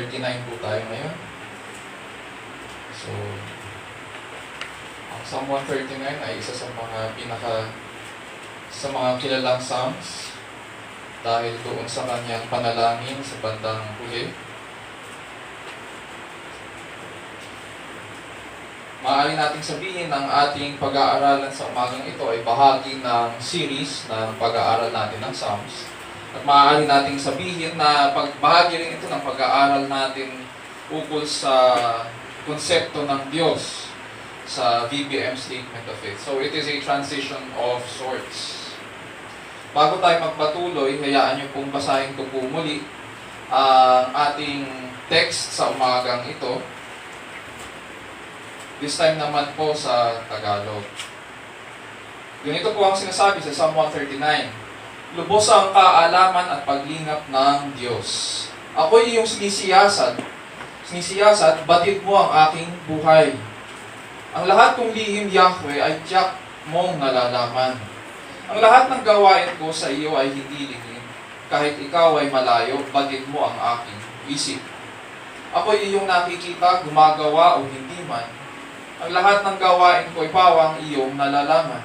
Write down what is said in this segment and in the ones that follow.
139 po tayo ngayon. So, ang Psalm 139 ay isa sa mga kilalang Psalms dahil doon sa kanyang panalangin sa bandang huli. Maaari nating sabihin ng ating pag-aaralan sa umagang ito ay bahagi ng series ng pag-aaral natin ng Psalms. At maaari nating sabihin na bahagi rin ito ng pag-aaral natin ukol sa konsepto ng Diyos sa VBM Statement of Faith. So it is a transition of sorts. Bago tayo magpatuloy, hayaan niyo pong basahin ko po muli ang ating text sa umagang ito. This time naman po sa Tagalog. Ganito po ang sinasabi sa Psalm 139. Lubos ang kaalaman at paglingap ng Diyos. Ako'y iyong sinisiyasat, batid mo ang aking buhay. Ang lahat kong lihim, Yahweh, ay tiyak mong nalalaman. Ang lahat ng gawain ko sa iyo ay hindi lihim. Kahit ikaw ay malayo, batid mo ang aking isip. Ako'y iyong nakikita, gumagawa o hindi man. Ang lahat ng gawain ko ay pawang iyong nalalaman.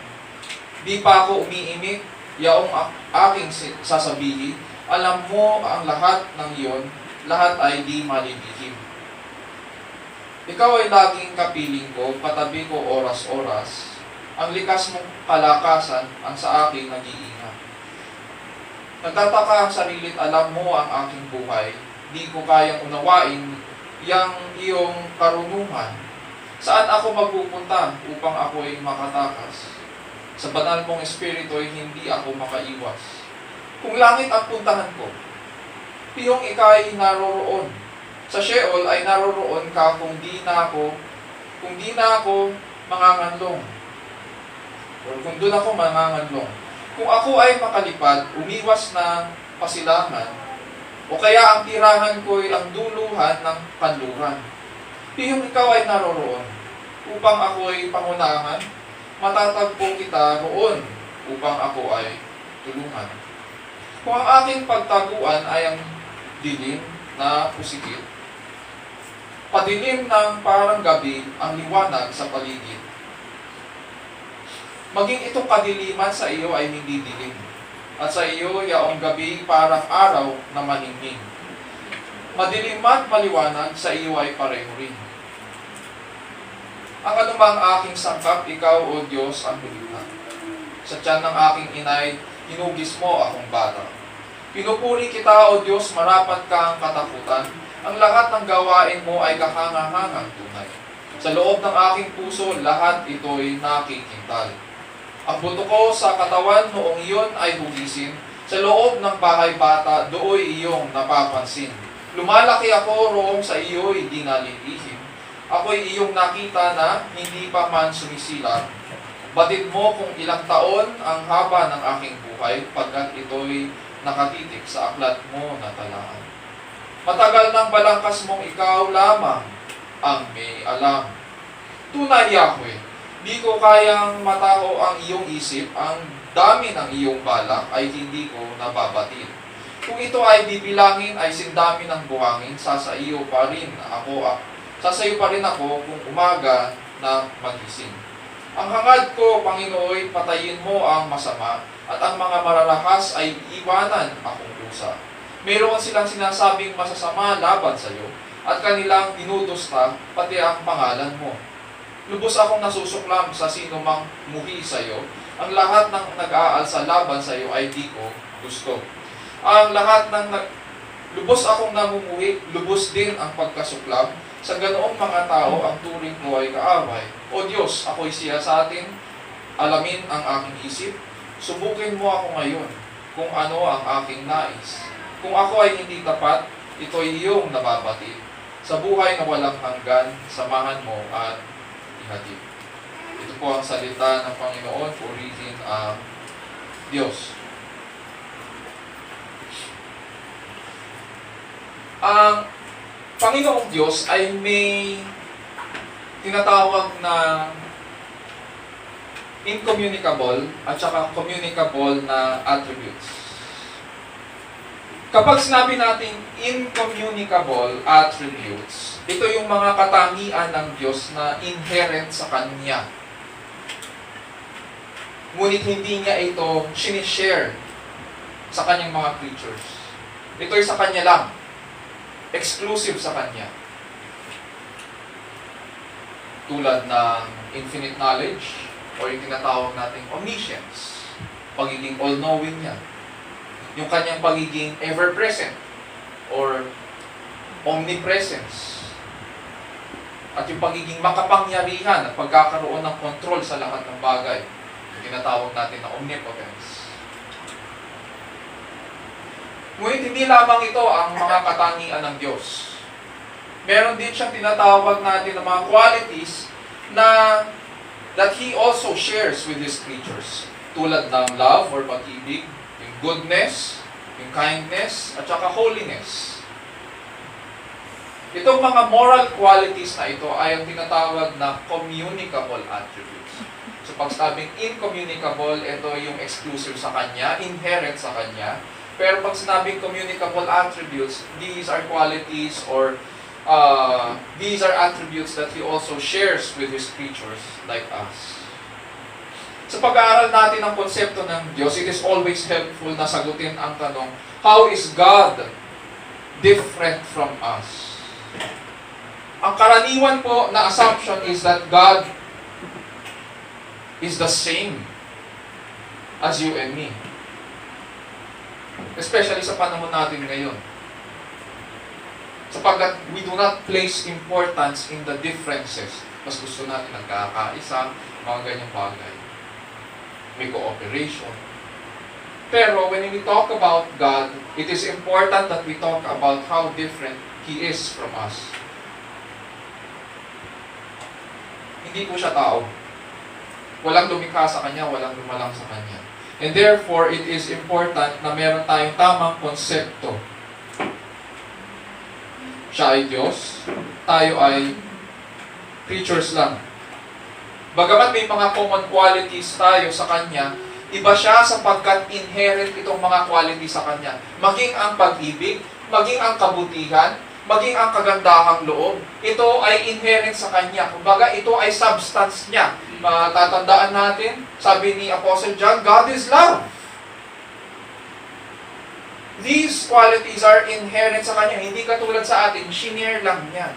Di pa ako umiimik, yaong aking sasabihin, alam mo ang lahat ng iyon, lahat ay di malilihim. Ikaw ay laging kapiling ko, katabi ko oras-oras. Ang likas mong kalakasan ang sa akin nag-iingat. Nagtataka ang sarilit, alam mo ang aking buhay. Di ko kayang unawain yang iyong karunungan. Saan ako magpupunta upang ako ay makatakas? Sa banal mong espiritu ay hindi ako makaiwas. Kung langit ang puntahan ko, piyong ika'y naroroon. Sa Sheol ay naroroon ka kung di na ako manganganlong. O kung doon ako manganganlong. Kung ako ay makalipad, umiwas ng pasilangan, o kaya ang tirahan ko ay ang duluhan ng kanluran. Piyong ikaw ay naroroon, upang ako ay pangunahan, matatagpo kita roon, upang ako ay tulungan. Kung ang aking pagtaguan ay ang dilim na pusikit, padilim ng parang gabi ang liwanag sa paligid. Maging itong kadiliman sa iyo ay hindi dilim, at sa iyo yaong gabi parang araw na maningning. Madilim at maliwanag sa iyo ay pareho rin. Ang anumang aking sangkap, ikaw o Diyos ang lumikha. Sa tiyan ng aking inay, hinugis mo akong bata. Pinupuri kita o Diyos, marapat ka ang katakutan. Ang lahat ng gawain mo ay kahangahangang tunay. Sa loob ng aking puso, lahat ito'y nakikintal. Ang buto ko sa katawan noong iyon ay hugisin. Sa loob ng bahay bata, dooy iyong napapansin. Lumalaki ako roong sa iyo'y di nalilihim. Ako'y iyong nakita na hindi pa man sumisilang. Batid mo kung ilang taon ang haba ng aking buhay pagkat ito'y nakatitik sa aklat mo na talaan. Matagal ng balangkas mong ikaw lamang ang may alam. Tunay, Yahweh, di ko kayang matao ang iyong isip, ang dami ng iyong balak ay hindi ko nababatid. Kung ito ay bibilangin ay sindami ng buhangin, sasayo pa rin ako kung umaga na magising. Ang hangad ko, Panginooy, patayin mo ang masama, at ang mga mararahas ay iwanan akong kusa. Mayroon silang sinasabing masasama laban sa iyo, at kanilang dinudusta pati ang pangalan mo. Lubos akong nasusuklam sa sino mang muhi sa iyo. Ang lahat ng nag-aalsa laban sa iyo ay di ko gusto. Lubos akong namumuhi, lubos din ang pagkasuklam. Sa ganoong mga tao, ang turing ko ay kaaway. O Diyos, ako'y siya sa atin. Alamin ang aking isip. Subukin mo ako ngayon kung ano ang aking nais. Kung ako ay hindi tapat, ito'y iyong nababatid. Sa buhay na walang hanggan, samahan mo at ihatid. Ito po ang salita ng Panginoon, purihin ang Diyos. Ang Panginoong Diyos ay may tinatawag na incommunicable at saka communicable na attributes. Kapag sinabi natin incommunicable attributes, ito yung mga katangian ng Diyos na inherent sa Kanya. Ngunit hindi niya ito sinishare sa Kanyang mga creatures. Ito ay sa Kanya lang. Exclusive sa Kanya. Tulad ng infinite knowledge o yung tinatawag nating omniscience. Pagiging all-knowing niya. Yung Kanyang pagiging ever-present or omnipresence. At yung pagiging makapangyarihan at pagkakaroon ng control sa lahat ng bagay. Yung tinatawag natin na omnipotence. Ngunit hindi lamang ito ang mga katangian ng Diyos. Meron din siyang tinatawag natin ng mga qualities na that He also shares with His creatures. Tulad ng love or pag-ibig, yung goodness, yung kindness, at saka holiness. Itong mga moral qualities na ito ay ang tinatawag na communicable attributes. So pag sabing incommunicable, ito yung exclusive sa Kanya, inherent sa Kanya. Pero pag sinabing communicable attributes, these are qualities or these are attributes that He also shares with His creatures like us. Sa pag-aaral natin ng konsepto ng Diyos, it is always helpful na sagutin ang tanong, how is God different from us? Ang karaniwan po na assumption is that God is the same as you and me. Especially sa panahon natin ngayon. Sapagkat we do not place importance in the differences. Mas gusto natin nagkakaisa, mga ganyang bagay. May cooperation. Pero when we talk about God, it is important that we talk about how different He is from us. Hindi po siya tao. Walang lumikha sa Kanya, walang lumalang sa Kanya. And therefore, it is important na meron tayong tamang konsepto. Siya ay Diyos, tayo ay creatures lang. Bagamat may mga common qualities tayo sa Kanya, iba siya sapagkat inherent itong mga qualities sa Kanya. Maging ang pag-ibig, maging ang kabutihan, maging ang kagandahang loob, ito ay inherent sa Kanya. Kumbaga, ito ay substance niya. Matatandaan natin, sabi ni Apostle John, God is love. These qualities are inherent sa Kanya. Hindi katulad sa atin, shinare lang niya.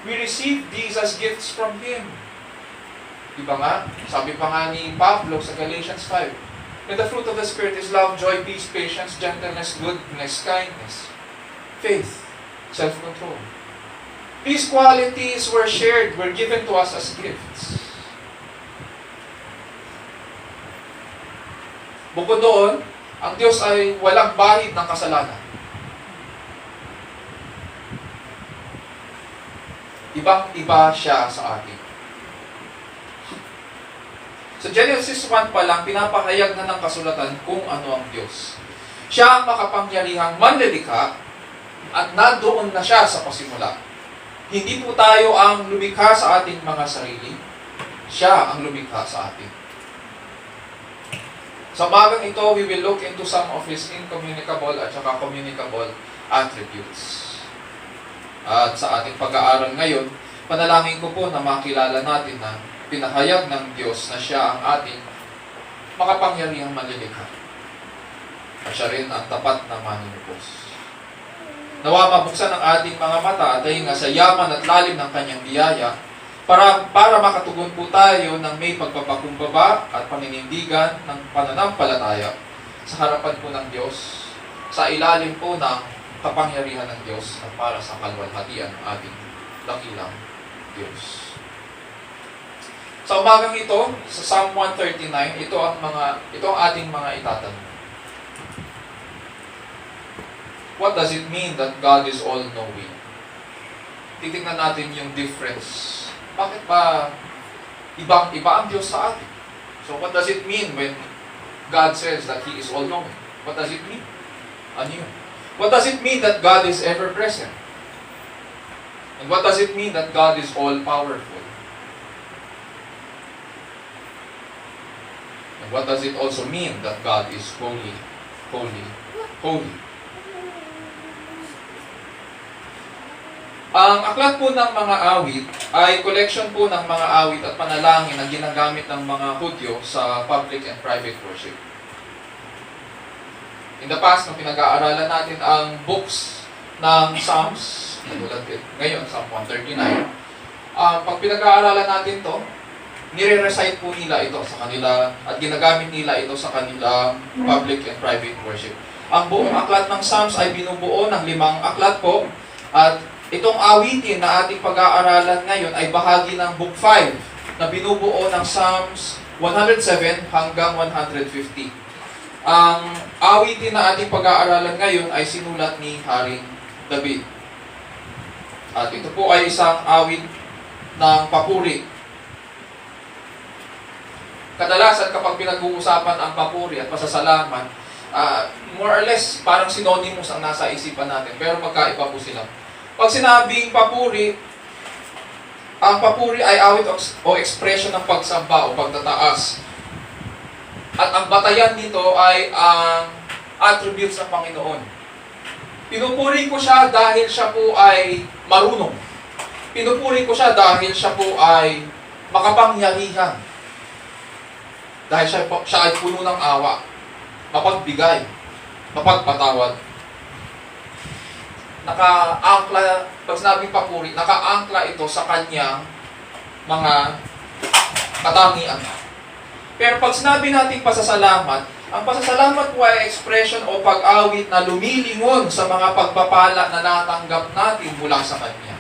We receive these as gifts from Him. Diba nga? Sabi pa nga ni Pablo sa Galatians 5, and the fruit of the Spirit is love, joy, peace, patience, gentleness, goodness, kindness, faith, self-control. These qualities were shared, were given to us as gifts. Bukod doon, ang Diyos ay walang bahid ng kasalanan. Ibang-iba siya sa atin. Sa Genesis 1 pa lang, pinapahayag na ng kasulatan kung ano ang Diyos. Siya ang makapangyarihang manlilikha at nandoon na siya sa pasimula. Hindi po tayo ang lumikha sa ating mga sarili. Siya ang lumikha sa atin. Sa umagang ito, we will look into some of His incommunicable at saka communicable attributes. At sa ating pag-aaral ngayon, panalangin ko po na makilala natin na pinahayag ng Diyos na siya ang ating makapangyarihang manlilikha. At siya rin ang tapat na manunubos. Nawa mabuksan ang ating mga mata at ay nga sa yaman at lalim ng Kanyang biyaya para makatugon po tayo ng may pagpapakumbaba at paninindigan ng pananampalataya sa harapan po ng Diyos, sa ilalim po ng kapangyarihan ng Diyos at para sa kalwalhatian ng ating dakilang Diyos. Sa umagang ito, sa Psalm 139, ito ang ating mga itatanong. What does it mean that God is all-knowing? Titingnan natin yung difference. Bakit ba ibang-iba ang Diyos sa atin? So what does it mean when God says that He is all-knowing? What does it mean? Ano yun? What does it mean that God is ever-present? And what does it mean that God is all-powerful? And what does it also mean that God is holy, holy, holy. Ang aklat po ng mga awit ay collection po ng mga awit at panalangin na ginagamit ng mga Hudyo sa public and private worship. In the past, nung pinag-aaralan natin ang books ng Psalms, ngayon, Psalm 139, pag pinag-aaralan natin to, nire-recite po nila ito sa kanila at ginagamit nila ito sa kanilang public and private worship. Ang buong aklat ng Psalms ay binubuo ng 5 aklat po at itong awitin na ating pag-aaralan ngayon ay bahagi ng Book 5 na binubuo ng Psalms 107 hanggang 150. Ang awitin na ating pag-aaralan ngayon ay sinulat ni Haring David. At ito po ay isang awit ng papuri. Kadalasan kapag pinag-uusapan ang papuri at pasasalamat, more or less parang synonymous ang nasa isipan natin, pero magkaiba po sila. Pag sinabing papuri, ang papuri ay awit o expression ng pagsamba o pagtataas. At ang batayan nito ay ang attributes ng Panginoon. Pinupuri ko siya dahil siya po ay marunong. Pinupuri ko siya dahil siya po ay makapangyarihan. Dahil siya ay puno ng awa, mapagbigay, mapagpatawad. Naka-angkla, pag sinabing papuri, naka-angkla ito sa kanyang mga katangian. Pero pag sinabi natin pasasalamat, ang pasasalamat po ay expression o pag-awit na lumilingon sa mga pagpapala na natanggap natin mula sa Kanya.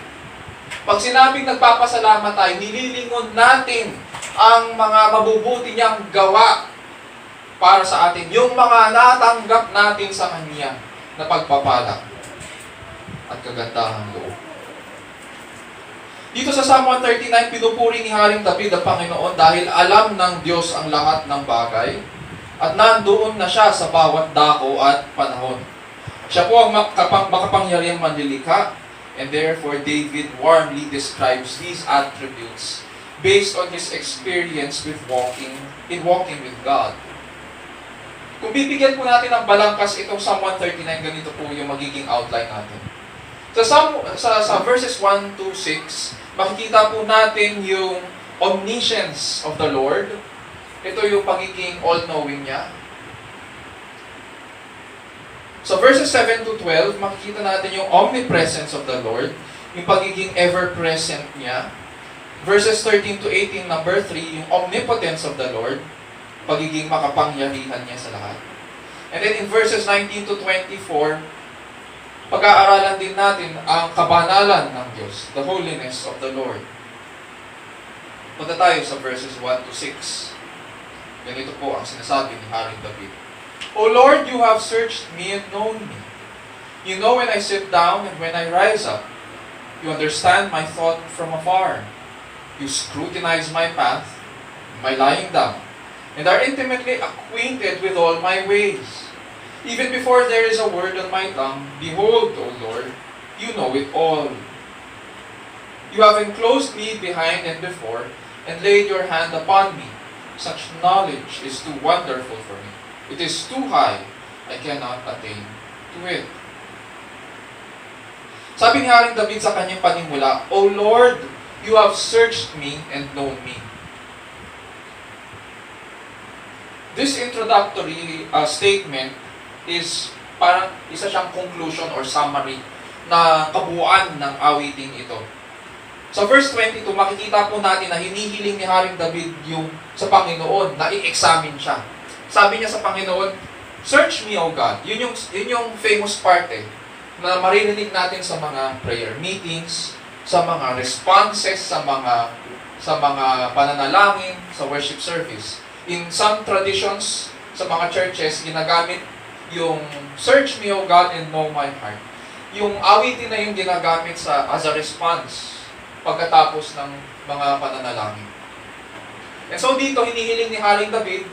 Pag sinabing nagpapasalamat tayo, nililingon natin ang mga mabubuti niyang gawa para sa atin. Yung mga natanggap natin sa Kanya na pagpapala at kagandahan loob. Dito sa Psalm 139, pinupuri ni Haring David ang Panginoon dahil alam ng Diyos ang lahat ng bagay at nandoon na siya sa bawat dako at panahon. Siya po ang makapangyarihang manlilikha, and therefore David warmly describes these attributes based on his experience with walking with God. Kung bibigyan po natin ng balangkas itong Psalm 139, ganito po yung magiging outline natin. Sa verses 1 to 6, makikita po natin yung omniscience of the Lord. Ito yung pagiging all-knowing niya. Sa verses 7 to 12, makikita natin yung omnipresence of the Lord, yung pagiging ever-present niya. Verses 13 to 18, number 3, yung omnipotence of the Lord, pagiging makapangyarihan niya sa lahat. And then in verses 19 to 24, pag-aaralan din natin ang kabanalan ng Diyos, the holiness of the Lord. Punta tayo sa verses 1 to 6. Ganito po ang sinasabi ni Haring David. O Lord, you have searched me and known me. You know when I sit down and when I rise up. You understand my thought from afar. You scrutinize my path, my lying down, and are intimately acquainted with all my ways. Even before there is a word on my tongue, behold, O Lord, you know it all. You have enclosed me behind and before, and laid your hand upon me. Such knowledge is too wonderful for me. It is too high, I cannot attain to it. Sabi ni Haring David sa kanyang panimula, O Lord, you have searched me and known me. This introductory statement is parang isa siyang conclusion or summary na kabuuan ng awiting ito. Sa verse 22, makikita po natin na hinihiling ni Haring David yung sa Panginoon na i-examine siya. Sabi niya sa Panginoon, search me, O God. Yun yung famous part na maririnig natin sa mga prayer meetings, sa mga responses, sa mga pananalangin, sa worship service. In some traditions, sa mga churches, ginagamit yung search me, O God, and know my heart. Yung awitin na yung ginagamit as a response pagkatapos ng mga pananalangin. And so dito, hinihiling ni Haring David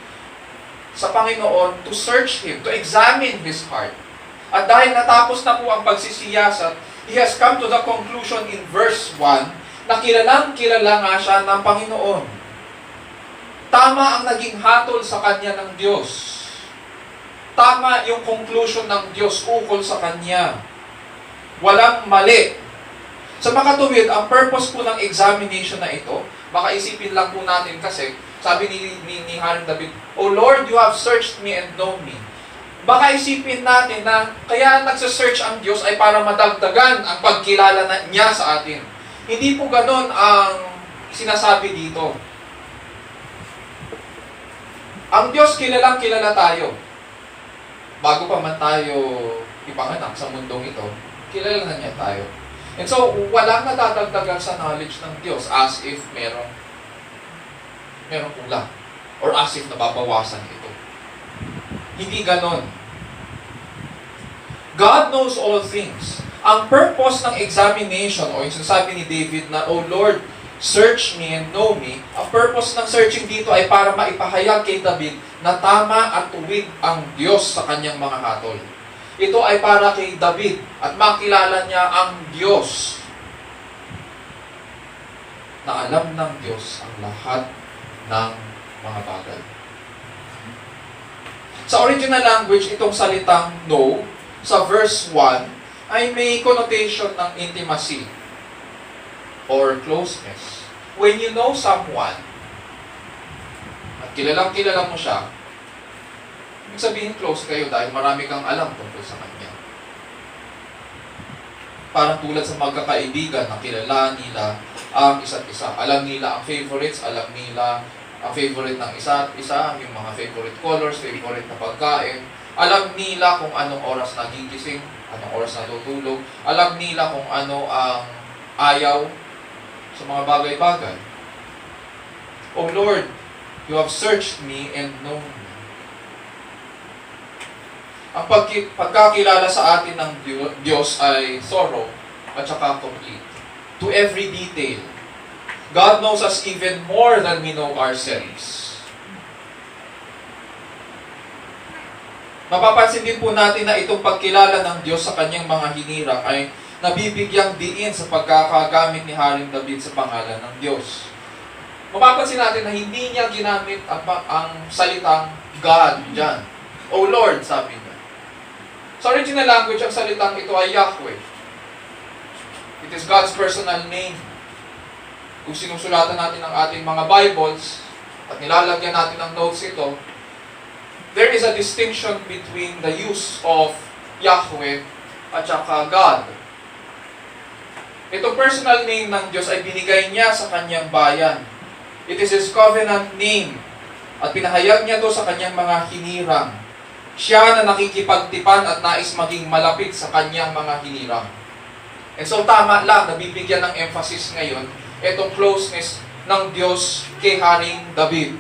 sa Panginoon to search Him, to examine His heart. At dahil natapos na po ang pagsisiyasat, he has come to the conclusion in verse 1 na kilalang-kilala nga siya ng Panginoon. Tama ang naging hatol sa kanya ng Diyos. Tama yung conclusion ng Diyos ukol sa Kanya. Walang mali. Sa makatuwid, ang purpose po ng examination na ito, baka isipin lang po natin kasi, sabi ni Haring David, "O Lord, you have searched me and known me." Baka isipin natin na kaya nagsasearch ang Diyos ay para madagdagan ang pagkilala niya sa atin. Hindi po ganon ang sinasabi dito. Ang Diyos kilalang kilala tayo. Bago pa man tayo ipanganak sa mundong ito, kilala na niya tayo. And so, walang nadadagdagan sa knowledge ng Diyos as if merong kulang. Or as if nababawasan ito. Hindi ganon. God knows all things. Ang purpose ng examination, o yung sinasabi ni David na, "O Lord, search me and know me," ang purpose ng searching dito ay para maipahayag kay David na tama at tuwid ang Diyos sa kanyang mga hatol. Ito ay para kay David at makilala niya ang Diyos. Na alam ng Diyos ang lahat ng mga bagay. Sa original language, itong salitang know, sa verse 1, ay may connotation ng intimacy or closeness. When you know someone, at kilalang-kilala mo siya, ibig sabihin close kayo dahil marami kang alam tungkol sa kanya. Parang tulad sa magkakaibigan na kilala nila ang isa't isa. Alam nila ang favorites, alam nila ang favorite ng isa't isa, yung mga favorite colors, favorite na pagkain. Alam nila kung anong oras nagigising, anong oras natutulog. Alam nila kung ano ang ayaw sa mga bagay-bagay. "O Lord, you have searched me and known me." Ang pagkakilala sa atin ng Diyos ay thorough at saka complete. To every detail. God knows us even more than we know ourselves. Mapapansin din po natin na itong pagkilala ng Diyos sa kanyang mga hinirang ay nabibigyang diin sa pagkakagamit ni Haring David sa pangalan ng Diyos. Mapapansin natin na hindi niya ginamit ang salitang God dyan. "O Lord," sabi niya. Sa original language, ang salitang ito ay Yahweh. It is God's personal name. Kung sinusulatan natin ang ating mga Bibles at nilalagyan natin ng notes ito, there is a distinction between the use of Yahweh at saka God. Itong personal name ng Diyos ay binigay niya sa kanyang bayan. It is His covenant name. At pinahayag niya ito sa kanyang mga hinirang. Siya na nakikipagtipan at nais maging malapit sa kanyang mga hinirang. And so tama lang, nabibigyan ng emphasis ngayon itong closeness ng Diyos kay Haring David.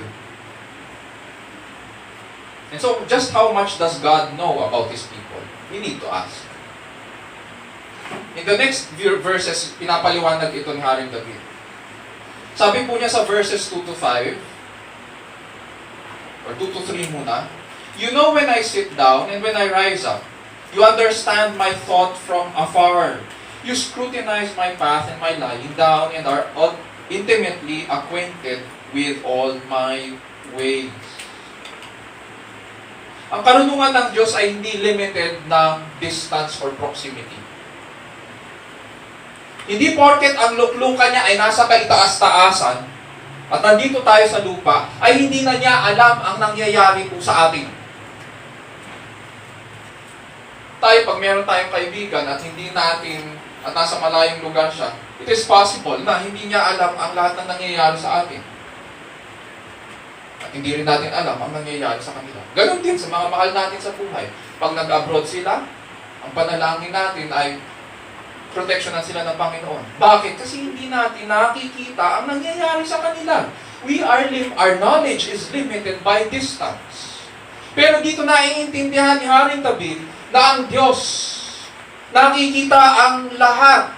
And so, just how much does God know about His people? We need to ask. In the next verses, pinapaliwanag ito ni Haring David. Sabi po niya sa verses 2 to 5, or 2 to 3 muna, "You know when I sit down and when I rise up. You understand my thought from afar. You scrutinize my path and my lying down and are intimately acquainted with all my ways." Ang karunungan ng Diyos ay hindi limited ng distance or proximity. Hindi porket ang luklukan niya ay nasa kaitaas-taasan at nandito tayo sa lupa, ay hindi na niya alam ang nangyayari po sa atin. Tayo, pag meron tayong kaibigan at hindi natin, at nasa malayong lugar siya, it is possible na hindi niya alam ang lahat ng nangyayari sa atin. At hindi rin natin alam ang nangyayari sa kanila. Ganon din sa mga mahal natin sa buhay. Pag nag-abroad sila, ang panalangin natin ay proteksyonan sila ng Panginoon. Bakit? Kasi hindi natin nakikita ang nangyayari sa kanila. Our knowledge is limited by distance. Pero dito naiintindihan ni Haring David na ang Diyos nakikita ang lahat.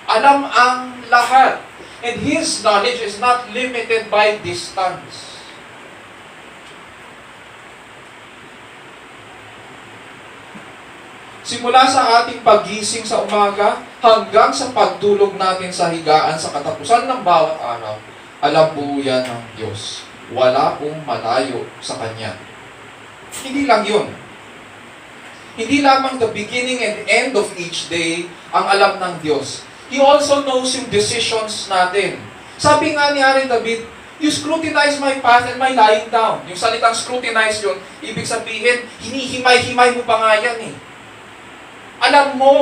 Alam ang lahat. And His knowledge is not limited by distance. Simula sa ating paggising sa umaga hanggang sa pagtulog natin sa higaan sa katapusan ng bawat araw, alam po yan ng Diyos. Wala pong malayo sa Kanya. Hindi lang yun. Hindi lamang the beginning and end of each day ang alam ng Diyos. He also knows yung decisions natin. Sabi nga ni Haring David, you scrutinize my path and my lying down. Yung salitang scrutinize yun, ibig sabihin, hinihimay-himay mo pa nga yan eh. Alam mo.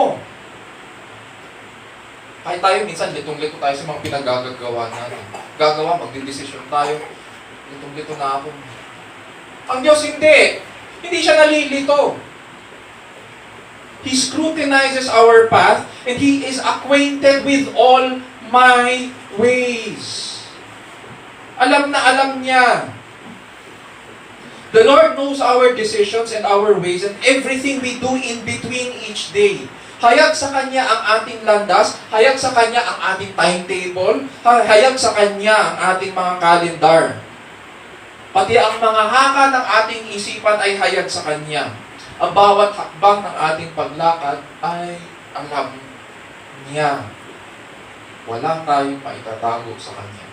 Kahit tayo minsan, litong-lito tayo sa mga pinagagagawa natin. Gagawa, magdidesisyon tayo. Litong-lito na ako. Ang Diyos hindi. Hindi siya nalilito. He scrutinizes our path and He is acquainted with all my ways. Alam na alam niya. The Lord knows our decisions and our ways and everything we do in between each day. Hayag sa Kanya ang ating landas, hayag sa Kanya ang ating timetable, hayag sa Kanya ang ating mga kalendar. Pati ang mga haka ng ating isipan ay hayag sa Kanya. Ang bawat hakbang ng ating paglakad ay alam niya. Wala tayong maitatago sa Kanya.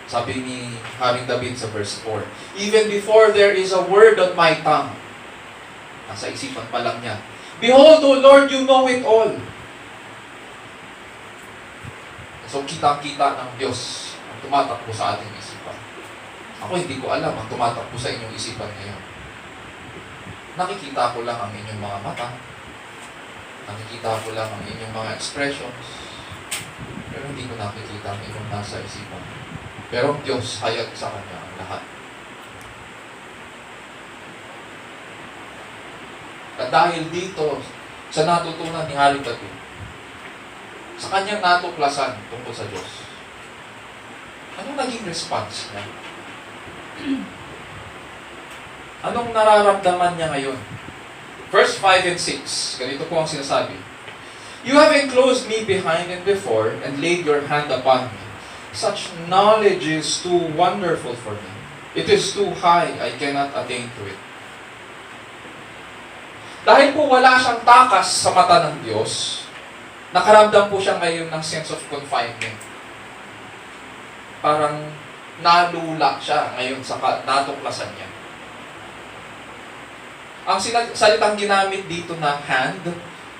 Sabi ni Haring David sa verse 4, even before there is a word on my tongue, nasa isipan pa lang niya, behold, O Lord, you know it all. So, kitang-kita ng Diyos ang tumatakbo sa ating isipan. Ako hindi ko alam ang tumatakbo sa inyong isipan ngayon. Nakikita ko lang ang inyong mga mata. Nakikita ko lang ang inyong mga expressions. Pero hindi ko nakikita ang inyong nasa isipan. Pero Diyos, hayag sa Kanya ang lahat. At dahil dito, sa natutunan ni Haring David, sa kanyang natuklasan tungkol sa Diyos, anong naging response niya? Anong nararamdaman niya ngayon? Verse 5 and 6, ganito po ang sinasabi. You have enclosed me behind and before, and laid your hand upon me. Such knowledge is too wonderful for me. It is too high, I cannot attain to it. Dahil po wala siyang takas sa mata ng Diyos, nakaramdam po siya ngayon ng sense of confinement. Parang nalula siya ngayon sa natuklasan niya. Ang salitang ginamit dito na hand,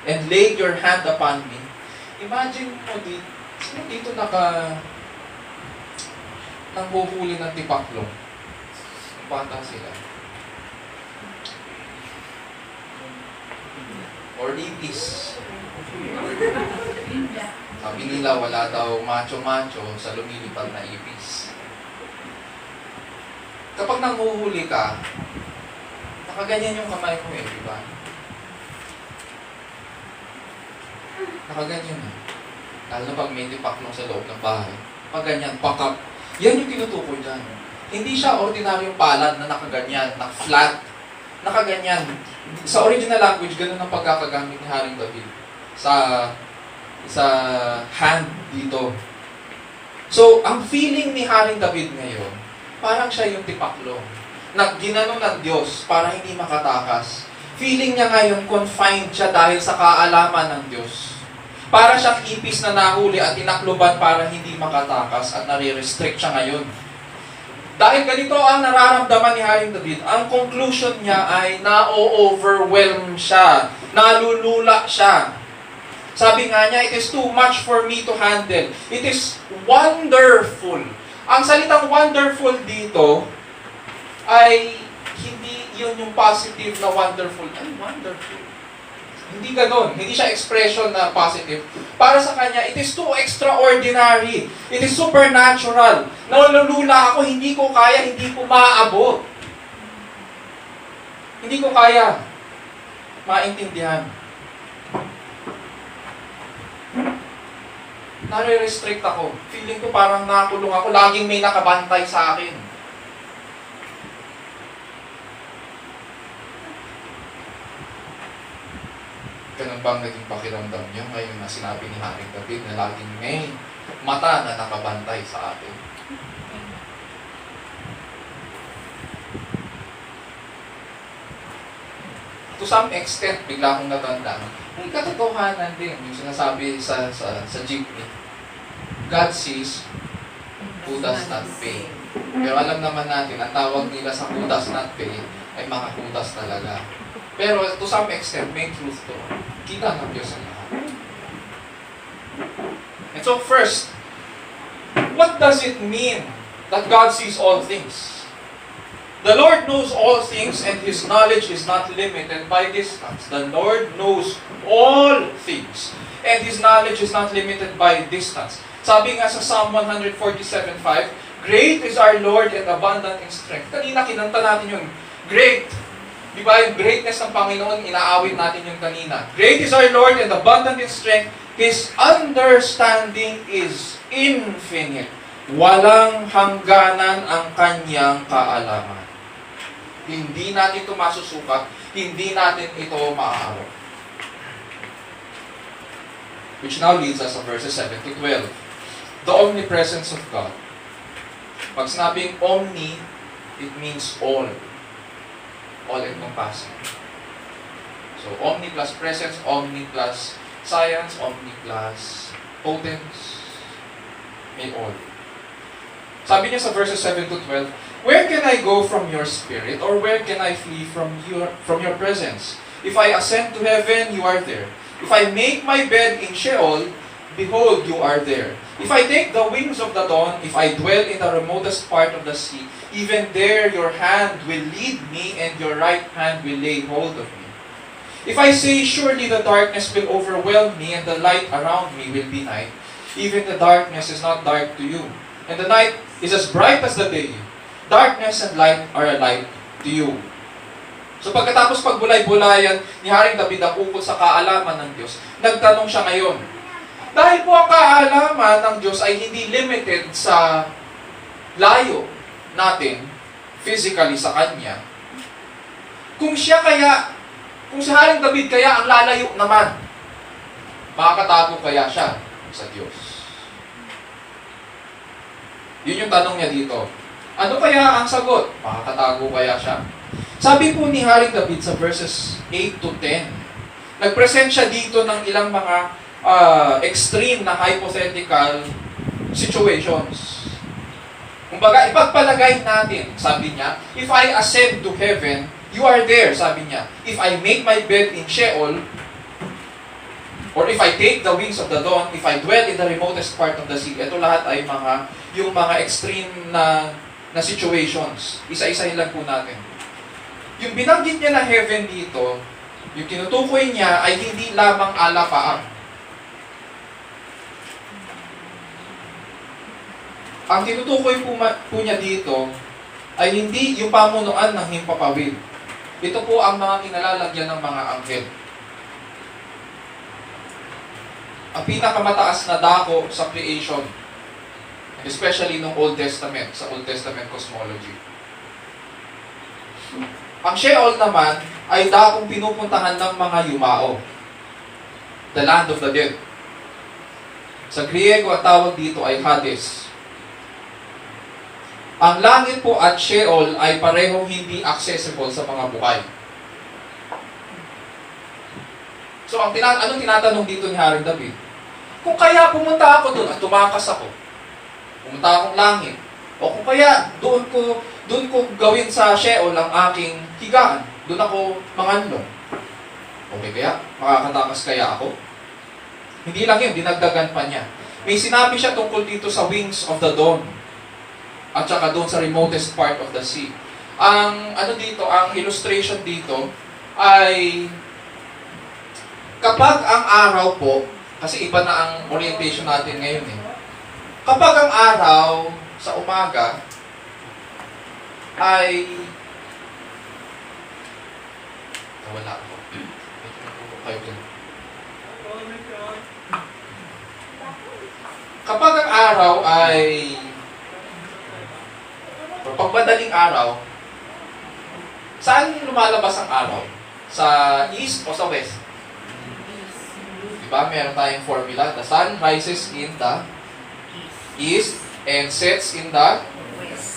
and laid your hand upon me. Imagine mo dito, sino dito nanghuhuli ng tipaklong? Bata sila. Or ipis. Sabi nila, wala daw macho-macho sa lumilipad na ipis. Kapag nanghuhuli ka, nakaganyan yung kamay mo di ba? Nakaganyan eh. Lalo na pag may tipaklong sa loob ng bahay. Pag ganyan, pakap. Yan yung tinutukoy dyan. Hindi siya ordinaryong palad na nakaganyan, na flat. Nakaganyan. Sa original language, ganun ang pagkakagamit ni Haring David sa hand dito. So, ang feeling ni Haring David ngayon, parang siya yung tipaklong. Ginano ng Diyos para hindi makatakas. Feeling niya ngayon, confined siya dahil sa kaalaman ng Diyos. Para siyang ipis na nahuli at tinakloban para hindi makatakas at nare-restrict siya ngayon. Dahil ganito ang nararamdaman ni Haring David, ang conclusion niya ay na-overwhelm siya, nalulula siya. Sabi nga niya, it is too much for me to handle. It is wonderful. Ang salitang wonderful dito ay hindi yun yung positive na wonderful. Ay, wonderful. Hindi ganon. Hindi siya expression na positive. Para sa kanya, it is too extraordinary. It is supernatural. Nalulula ako, hindi ko kaya, hindi ko maaabot. Hindi ko kaya maintindihan. Nare-restrict ako. Feeling ko parang nakulong ako. Laging may nakabantay sa akin. Ganun bang naging pakiramdam niyo ngayon na sinabi ni Haring David na laging may mata na nakabantay sa atin? To some extent, bigla akong natandaan, may katotohanan din yung sinasabi sa jeepney. God sees who does not pay. Pero alam naman natin, ang tawag nila sa who does not pay ay mga hudas talaga. Pero to some extent, may truth to. Kita ng Diyos ang lahat. And so first, what does it mean that God sees all things? The Lord knows all things and His knowledge is not limited by distance. The Lord knows all things and His knowledge is not limited by distance. Sabi nga sa Psalm 147:5, great is our Lord and abundant in strength. Kanina kinanta natin yung great. Di ba yung greatness ng Panginoon, inaawit natin yung kanina. Great is our Lord and abundant in strength. His understanding is infinite. Walang hangganan ang kanyang kaalaman. Hindi natin ito masusukat, hindi natin ito maaarap. Which now leads us to verses 7 to 12. The omnipresence of God. Pag sinabing omni, it means all. All-encompassing. So, omni plus presence, omni plus science, omni plus potence, may all. Sabi niya sa verses 7 to 12, where can I go from your spirit, or where can I flee from your presence? If I ascend to heaven, you are there. If I make my bed in Sheol, behold, you are there. If I take the wings of the dawn, if I dwell in the remotest part of the sea, even there your hand will lead me, and your right hand will lay hold of me. If I say, surely the darkness will overwhelm me, and the light around me will be night, even the darkness is not dark to you, and the night is as bright as the day. Darkness and light are alike to you. So pagkatapos pagbulay-bulayan ni Haring David ang ukol sa kaalaman ng Diyos, nagtanong siya ngayon, dahil po ang kaalaman ng Diyos ay hindi limited sa layo natin, physically sa Kanya, kung si Haring David kaya ang lalayo naman, makakatago kaya siya sa Diyos? Yun yung tanong niya dito. Ano kaya ang sagot? Makakatago kaya siya? Sabi po ni Haring David sa verses 8 to 10, nagpresent siya dito ng ilang mga extreme na hypothetical situations. Kumbaga, ipagpalagay natin, sabi niya, if I ascend to heaven, you are there, sabi niya. If I make my bed in Sheol, or if I take the wings of the dawn, if I dwell in the remotest part of the sea, ito lahat ay yung mga extreme na situations. Isa-isahin lang po natin. Yung binanggit niya na heaven dito, yung tinutukoy niya ay hindi lamang alapaang. Ang tinutukoy po niya dito ay hindi yung pamunuan ng himpapawid. Ito po ang mga kinalalagyan ng mga anghel. Ang pinakamataas na dako sa creation, especially nung Old Testament, sa Old Testament cosmology. Ang Sheol naman ay dakong pinupuntahan ng mga yumao. The land of the dead. Sa Griego, ang tawag dito ay Hades. Ang langit po at Sheol ay parehong hindi accessible sa mga buhay. So, anong tinatanong dito ni Haring David? Kung kaya pumunta ako doon at tumakas ako, pumunta akong langit, o kung kaya doon ko gawin sa Sheol ang aking higaan, doon ako manganlong. Okay kaya? Makakatakas kaya ako? Hindi lang yun, dinagdagan pa niya. May sinabi siya tungkol dito sa wings of the dawn, at saka doon sa remotest part of the sea. Ang illustration dito ay kapag ang araw po, kasi iba na ang orientation natin ngayon kapag ang araw sa umaga ay wala po. Kayo din. Kapag ang araw ay pagmadaling araw, saan lumalabas ang araw? Sa east o sa west? Diba? Meron tayong formula. The sun rises in the east and sets in the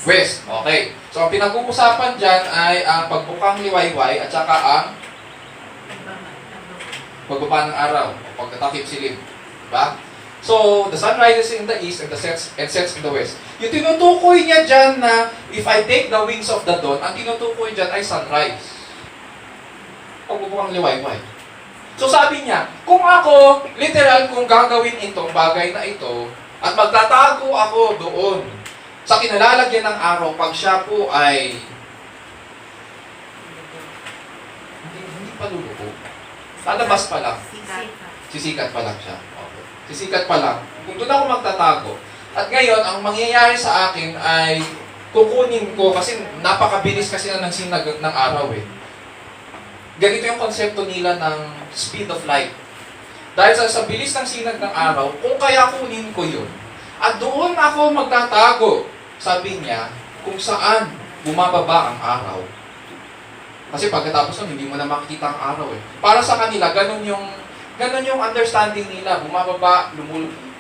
west. Okay. So, ang pinag-uusapan dyan ay ang pagbukang liwayway at saka ang pagbaba ng araw o pagtatakip silim. Diba? So, the sun rises in the east and sets in the west. Yung tinutukoy niya dyan na, if I take the wings of the dawn, ang tinutukoy dyan ay sunrise. Pagbubukang liwayway. So sabi niya, kung ako, literal, kung gagawin itong bagay na ito, at magtatago ako doon sa kinalalagyan ng araw, pag siya po ay hindi pa luluko. Lalabas pa lang. Sisikat pa lang siya. Okay. Sisikat pa lang. Kung doon ako magtatago. At ngayon, ang mangyayari sa akin ay kukunin ko, kasi napakabilis kasi na ng sinag ng araw eh. Ganito yung konsepto nila ng speed of light. Dahil sa bilis ng sinag ng araw, kung kaya kunin ko yun, at doon ako magtatago, sabi niya, kung saan bumababa ang araw. Kasi pagkatapos nun, hindi mo na makikita ang araw eh. Para sa kanila, ganun yung understanding nila. Bumababa,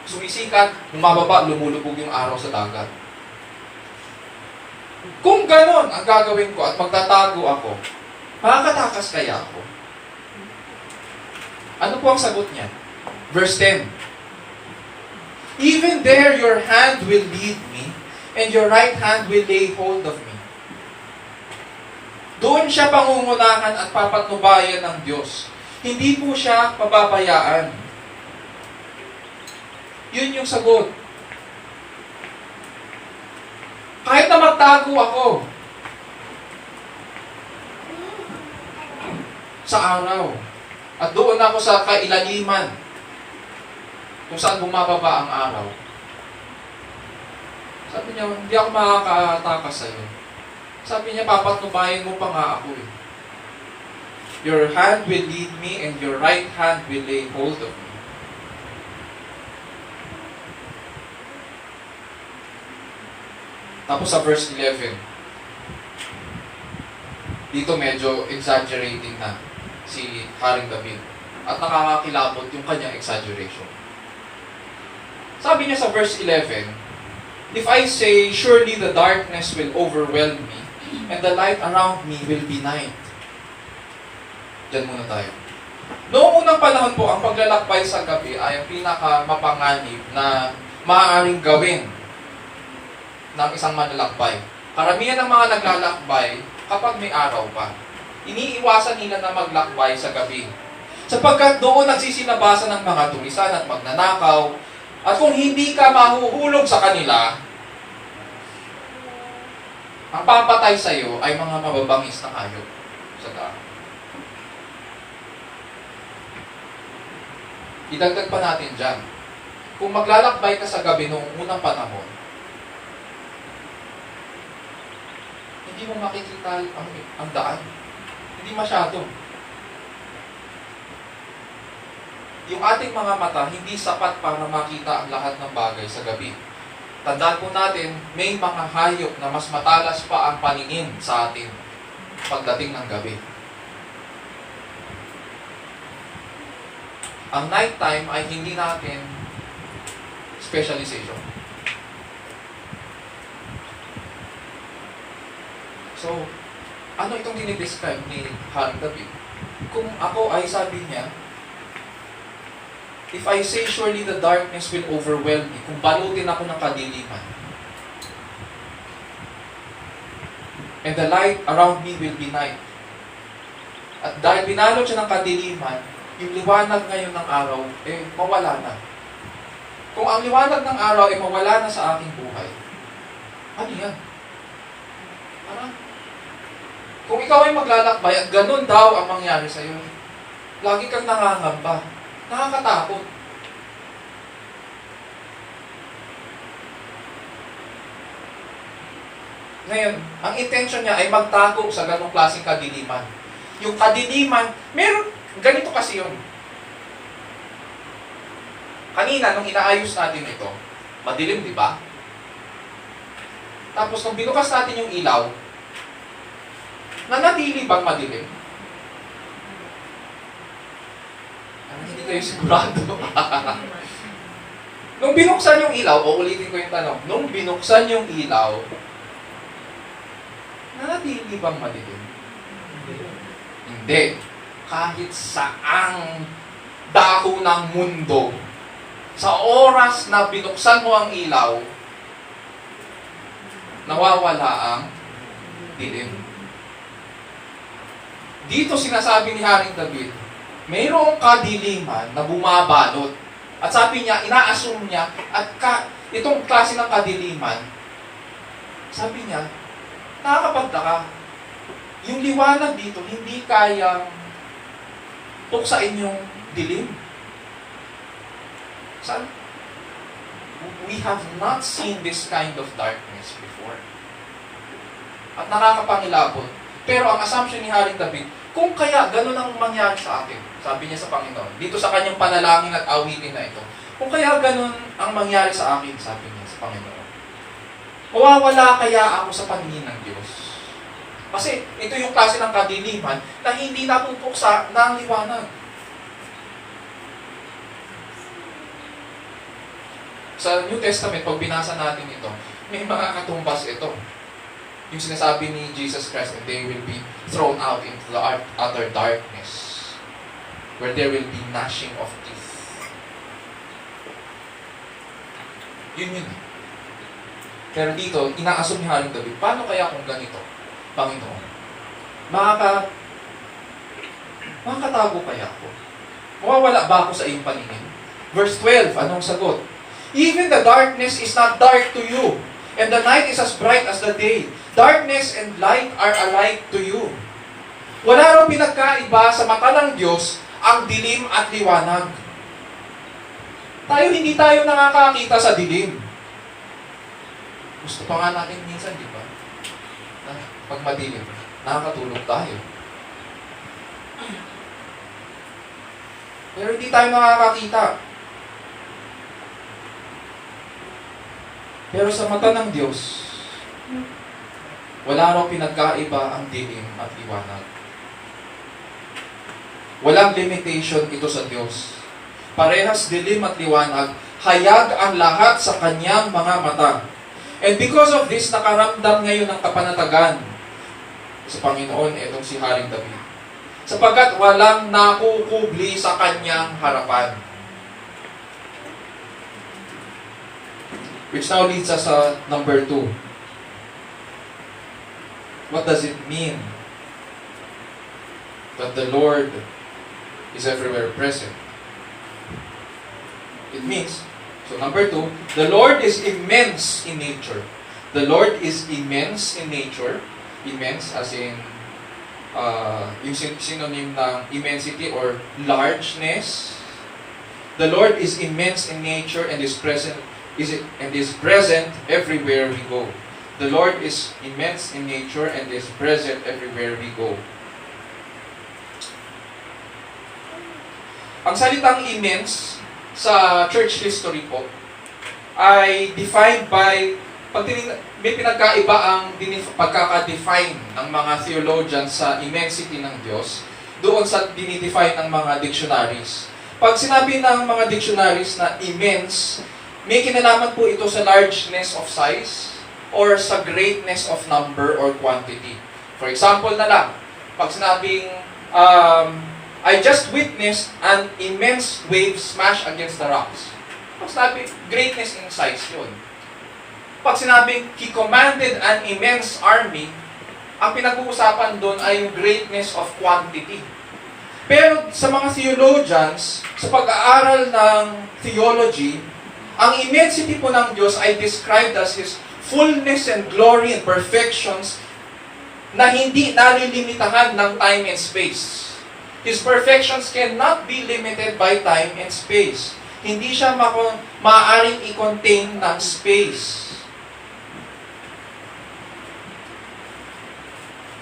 sumisikat, bumababa, lumulubog yung araw sa dagat. Kung ganun ang gagawin ko at magtatago ako, makakatakas kaya ako? Ano po ang sagot niya? Verse 10. Even there your hand will lead me, and your right hand will lay hold of me. Doon siya pangungunahan at papatnubayan ng Diyos. Hindi po siya pababayaan. Yun yung sagot. Kahit na magtago ako sa araw, at doon ako sa kailaliman, kung saan bumababa ang araw, sabi niya, hindi ako makakatakas sa'yo. Sabi niya, papatnubayan mo pa nga ako eh. Your hand will lead me, and your right hand will lay hold of me. Tapos sa verse 11, dito medyo exaggerating na si Haring David. At nakakakilabot yung kanyang exaggeration. Sabi niya sa verse 11, if I say, surely the darkness will overwhelm me, and the light around me will be night. Diyan muna tayo. Noong unang panahon po, ang paglalakbay sa gabi ay ang pinakamapanganib na maaaring gawin ng isang manlalakbay. Karamihan ng mga naglalakbay kapag may araw pa. Iniiwasan nila na maglakbay sa gabi. Sapagkat doon nagsisinabasan ng mga tulisan at magnanakaw. At kung hindi ka mahuhulog sa kanila, ang papatay sa iyo ay mga mababangis na hayop sa daan. Idagdag pa natin dyan. Kung maglalakbay ka sa gabi noong unang panahon, hindi mo makikita ang daan. Hindi masyado. Yung ating mga mata, hindi sapat para makita ang lahat ng bagay sa gabi. Tandaan po natin, may mga hayop na mas matalas pa ang paningin sa atin pagdating ng gabi. Ang nighttime ay hindi natin specialization. So, ano itong dinidescribe ni Haring David? Kung ako ay sabi niya, if I say surely the darkness will overwhelm me, kung balutin ako ng kadiliman, and the light around me will be night. At dahil binalot siya ng kadiliman, yung liwanag ngayon ng araw, mawala na. Kung ang liwanag ng araw ay mawala na sa aking buhay, ano yan? Parang, kung ikaw ay maglalakbay at ganun daw ang mangyari sa iyo, lagi kang nangangamba, nakakatakot. Ngayon, ang intention niya ay magtago sa ganung klaseng kadiliman. Yung kadiliman, ganito kasi yun. Kanina, nung inaayos natin ito, madilim, di ba? Tapos, nung binukas natin yung ilaw, nanatili bang madilim? Hindi kayo sigurado. Nung binuksan yung ilaw, ulitin ko yung tanong, nung binuksan yung ilaw, nanatili bang madilim? Hindi. Kahit saang dako ng mundo, Sa oras na binuksan mo ang ilaw, nawawala ang dilim. Dito sinasabi ni Haring David, mayroong kadiliman na bumabalot. At sabi niya, ina-assume niya, at itong klase ng kadiliman, sabi niya, nakakapagtaka. Yung liwanag dito, hindi kayang tuksain yung dilim. We have not seen this kind of darkness before. At nakakapangilabot. Pero ang assumption ni Haring David, kung kaya ganun ang mangyari sa atin, sabi niya sa Panginoon, dito sa kanyang panalangin at awitin na ito, kung kaya ganun ang mangyari sa akin, sabi niya sa Panginoon, mawawala kaya ako sa paningin ng Diyos? Kasi ito yung klase ng kadiliman na hindi napupuksa ng liwanag. Sa New Testament, pag binasa natin ito, may mga katumbas ito. Yung sinasabi ni Jesus Christ, and they will be thrown out into the utter darkness, where there will be gnashing of teeth. Yun. Pero dito, ina-assume ni Haring David, paano kaya kung ganito, Panginoon? Makakatago kaya ako? Mawawala ba ako sa iyong paningin? Verse 12, anong sagot? Even the darkness is not dark to you, and the night is as bright as the day. Darkness and light are alike to you. Wala raw pinagkaiba sa mata ng Diyos ang dilim at liwanag. Hindi tayo nakakakita sa dilim. Gusto pa nga natin minsan, di ba? Pag madilim, nakakatulog tayo. Pero hindi tayo nakakakita. Pero sa mata ng Diyos, wala raw pinagkaiba ang dilim at liwanag. Walang limitation ito sa Diyos. Parehas dilim at liwanag, hayag ang lahat sa kanyang mga mata. And because of this, nakaramdam ngayon ng kapanatagan sa Panginoon itong si Haring David. Sapagkat walang nakukubli sa kanyang harapan. Which now leads us sa number 2. What does it mean that the Lord is everywhere present? It means, so number 2, the Lord is immense in nature. The Lord is immense in nature. Immense as in yung synonym ng immensity or largeness. The Lord is immense in nature and is present everywhere we go. The Lord is immense in nature and is present everywhere we go. Ang salitang immense sa church history po ay defined by, may pinagkaiba ang pagkaka-define ng mga theologians sa immensity ng Diyos doon sa dinidefine ng mga dictionaries. Pag sinabi ng mga dictionaries na immense, may kinalaman po ito sa largeness of size or sa greatness of number or quantity. For example na lang, pag sinabing, I just witnessed an immense wave smash against the rocks. Pag sinabing, greatness in size yun. Pag sinabing, he commanded an immense army, ang pinag-uusapan doon ay yung greatness of quantity. Pero sa mga theologians, sa pag-aaral ng theology, ang immensity po ng Diyos ay described as His fullness and glory and perfections na hindi nalilimitahan ng time and space. His perfections cannot be limited by time and space. Hindi siya maaaring i-contain ng space.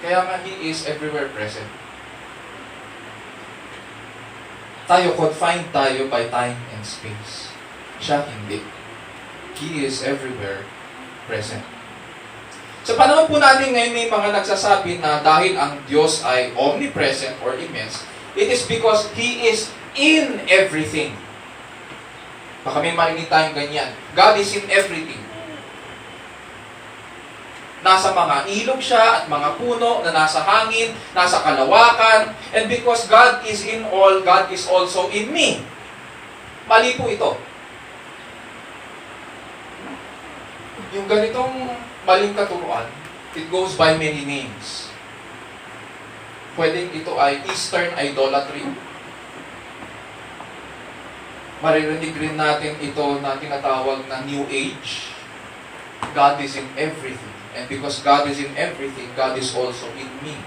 Kaya nga He is everywhere present. Tayo, confined tayo by time and space. Siya hindi. He is everywhere present. Sa panahon po natin ngayon, may mga nagsasabi na dahil ang Diyos ay omnipresent or immense, it is because He is in everything. Baka may marinig tayong ganyan. God is in everything. Nasa mga ilog siya at mga puno na nasa hangin, nasa kalawakan, and because God is in all, God is also in me. Mali po ito. Yung ganitong maling katuruan, it goes by many names. Pwedeng ito ay Eastern idolatry. Maririnig rin natin ito na tinatawag na New Age. God is in everything. And because God is in everything, God is also in me.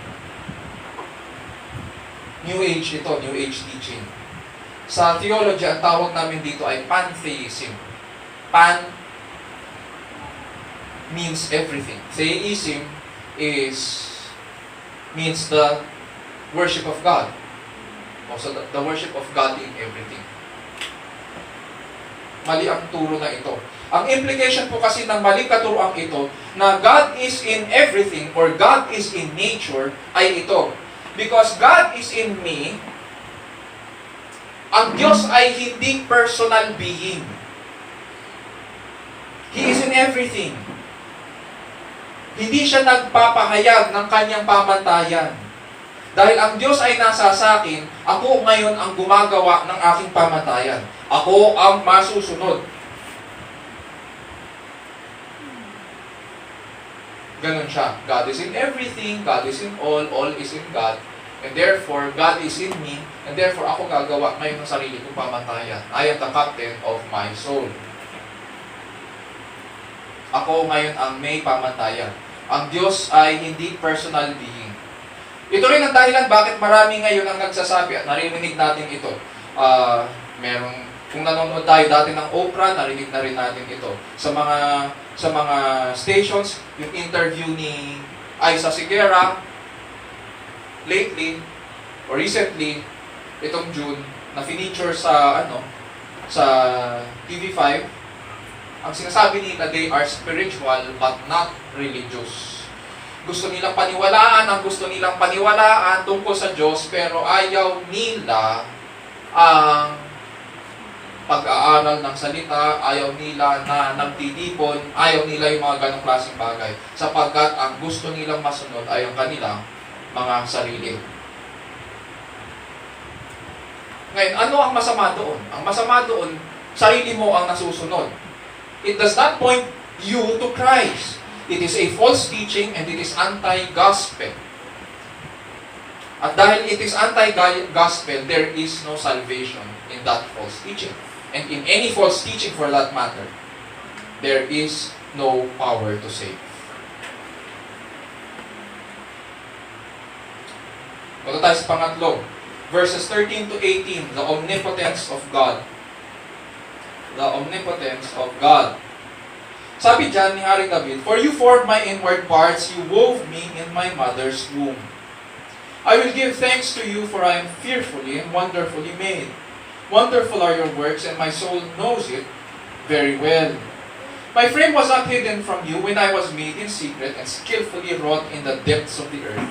New Age ito, New Age teaching. Sa theology, ang tawag namin dito ay pantheism. Pan means everything. Theism means the worship of God. Also, the worship of God in everything. Mali ang turo na ito. Ang implication po kasi ng maling katuroang ito, na God is in everything or God is in nature, ay ito. Because God is in me, ang Diyos ay hindi personal being. He is in everything. Hindi siya nagpapahayag ng kanyang pamantayan. Dahil ang Diyos ay nasa sa akin, ako ngayon ang gumagawa ng aking pamantayan. Ako ang masusunod. Ganon siya. God is in everything, God is in all is in God. And therefore, God is in me, and therefore ako gagawa ngayon ng sarili kong pamantayan. I am the captain of my soul. Ako ngayon ang may pamantayan. Ang Diyos ay hindi personal being. Ito rin ang dahilan bakit marami ngayon ang nagsasabi at narinig natin ito. Kung nanonood tayo dati ng Oprah, narinig na rin natin ito. Sa mga stations, yung interview ni Isa Sigera, lately, or recently, itong June, na feature sa TV5, ang sinasabi nila, they are spiritual but not religious. Gusto nilang paniwalaan tungkol sa Diyos, pero ayaw nila ang pag-aaral ng salita, ayaw nila na nagtitipon, ayaw nila yung mga ganong klaseng bagay, sapagkat ang gusto nilang masunod ay ang kanilang mga sarili. Ngayon, ano ang masama doon? Ang masama doon, sarili mo ang nasusunod. It does not point you to Christ. It is a false teaching and it is anti-gospel. At dahil it is anti-gospel, there is no salvation in that false teaching. And in any false teaching for that matter, there is no power to save. Punta tayo sa pangatlo. Verses 13 to 18, the omnipotence of God. The omnipotence of God. Sabi dyan ni Haring David, "For you formed my inward parts, you wove me in my mother's womb. I will give thanks to you, for I am fearfully and wonderfully made. Wonderful are your works, and my soul knows it very well. My frame was not hidden from you when I was made in secret and skillfully wrought in the depths of the earth.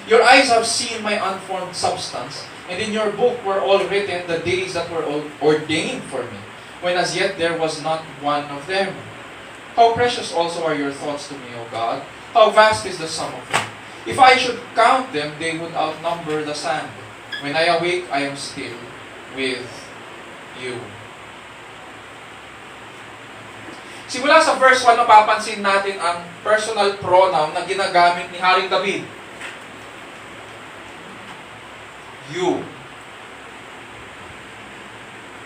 Your eyes have seen my unformed substance, and in your book were all written the days that were ordained for me, when as yet there was not one of them. How precious also are your thoughts to me, O God! How vast is the sum of them! If I should count them, they would outnumber the sand. When I awake, I am still with you." Simula sa verse 1, napapansin natin ang personal pronoun na ginagamit ni Haring David. You.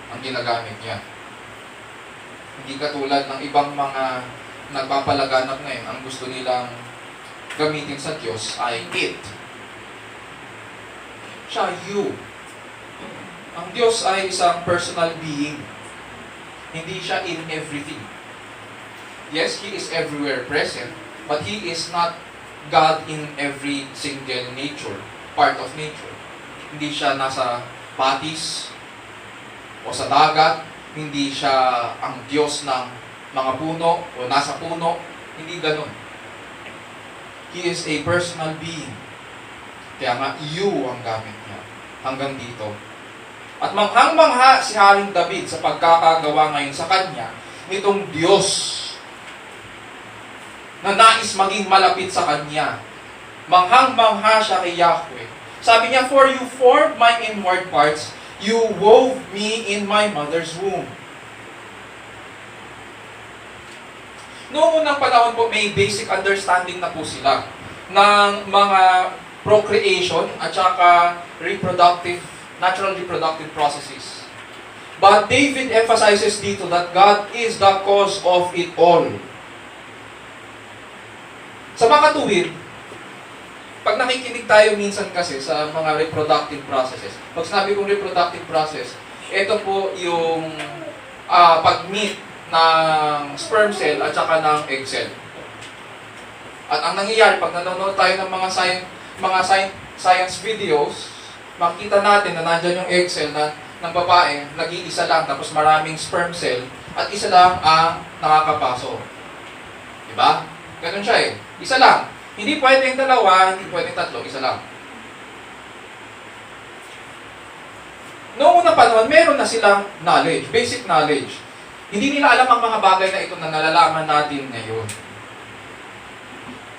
Ang ginagamit niya. Hindi katulad ng ibang mga nagpapalaganap ngayon, ang gusto nilang gamitin sa Diyos ay it. Siya, you. Ang Diyos ay isang personal being. Hindi siya in everything. Yes, He is everywhere present, but He is not God in every single nature, part of nature. Hindi siya nasa batis o sa dagat. Hindi siya ang Diyos ng mga puno o nasa puno. Hindi ganun. He is a personal being. Kaya nga, you ang gamit niya. Hanggang dito. At manghang-mangha si Haring David sa pagkakagawa ngayon sa kanya nitong Diyos na nais maging malapit sa kanya. Manghang-mangha siya kay Yahweh. Sabi niya, "For you formed my inward parts, you wove me in my mother's womb." Noong unang panahon po, may basic understanding na po sila ng mga procreation at saka natural reproductive processes. But David emphasizes dito that God is the cause of it all. Sa mga katuwid, pag nakikinig tayo minsan kasi sa mga reproductive processes, pag sinabi kong reproductive process, ito po yung pag-meet ng sperm cell at saka ng egg cell. At ang nangyayari, pag nanonood tayo ng mga science videos, makita natin na nandyan yung egg cell ng babae, nag-iisa lang, tapos maraming sperm cell, at isa lang ang nakakapasok. Diba? Ganun siya eh. Isa lang. Hindi pwedeng dalawa, hindi pwedeng tatlo, isa lang. Noong unang panahon, meron na silang knowledge, basic knowledge. Hindi nila alam ang mga bagay na ito na nalalaman natin ngayon.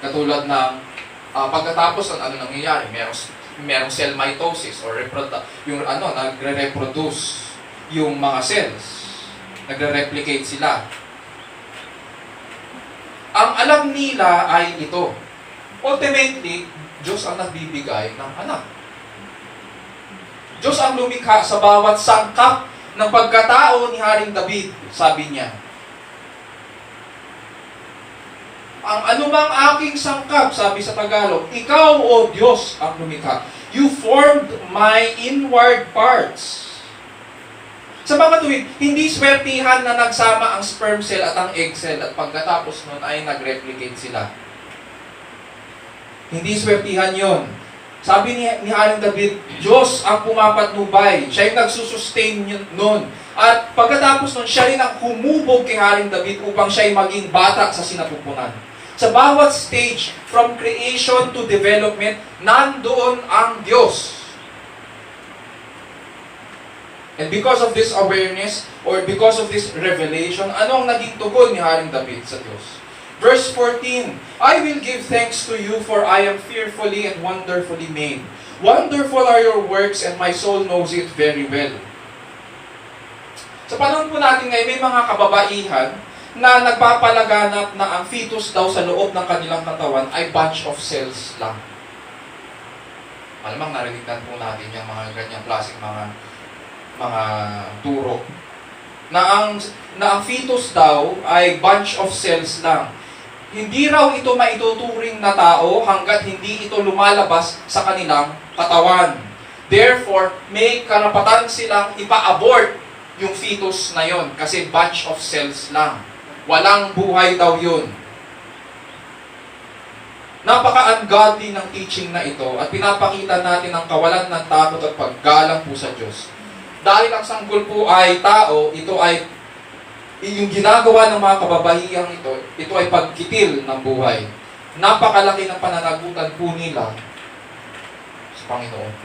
Katulad ng pagkatapos ng ano nangyayari, merong cell mitosis or nagre-reproduce yung mga cells. Nagre-replicate sila. Ang alam nila ay ito. Ultimately, Diyos ang nagbibigay ng anak. Diyos ang lumikha sa bawat sangkap ng pagkatao ni Haring David, sabi niya. Ang anumang aking sangkap, sabi sa Tagalog, ikaw, O Diyos, ang lumikha. You formed my inward parts. Sa mga tuwid, hindi swertihan na nagsama ang sperm cell at ang egg cell at pagkatapos nun ay nag-replicate sila. Hindi swertihan yon. Sabi ni Haring David, Diyos ang pumapatnubay. Siya yung nagsusustain nun. At pagkatapos nun, siya rin ang humubog kay Haring David upang siya ay maging bata sa sinapupunan. Sa bawat stage, from creation to development, nandoon ang Diyos. And because of this awareness, or because of this revelation, ano ang naging tugon ni Haring David sa Diyos? Verse 14, I will give thanks to you for I am fearfully and wonderfully made. Wonderful are your works and my soul knows it very well. Sa panahon po natin ngayon, may mga kababaihan na nagpapalaganap na ang fetus daw sa loob ng kanilang katawan ay bunch of cells lang. Malamang narinig po natin yung mga ganyang klaseng mga turo. Na ang fetus daw ay bunch of cells lang. Hindi raw ito maituturing na tao hanggat hindi ito lumalabas sa kanilang katawan. Therefore, may karapatan silang ipa-abort yung fetus na yon kasi bunch of cells lang. Walang buhay daw yun. Napaka-ungodly ng teaching na ito at pinapakita natin ang kawalan ng takot at paggalang po sa Diyos. Dahil ang sanggol po ay tao, ito ay yung ginagawa ng mga kababaihang ito ay pagkitil ng buhay. Napakalaki ng pananagutan po nila sa Panginoon.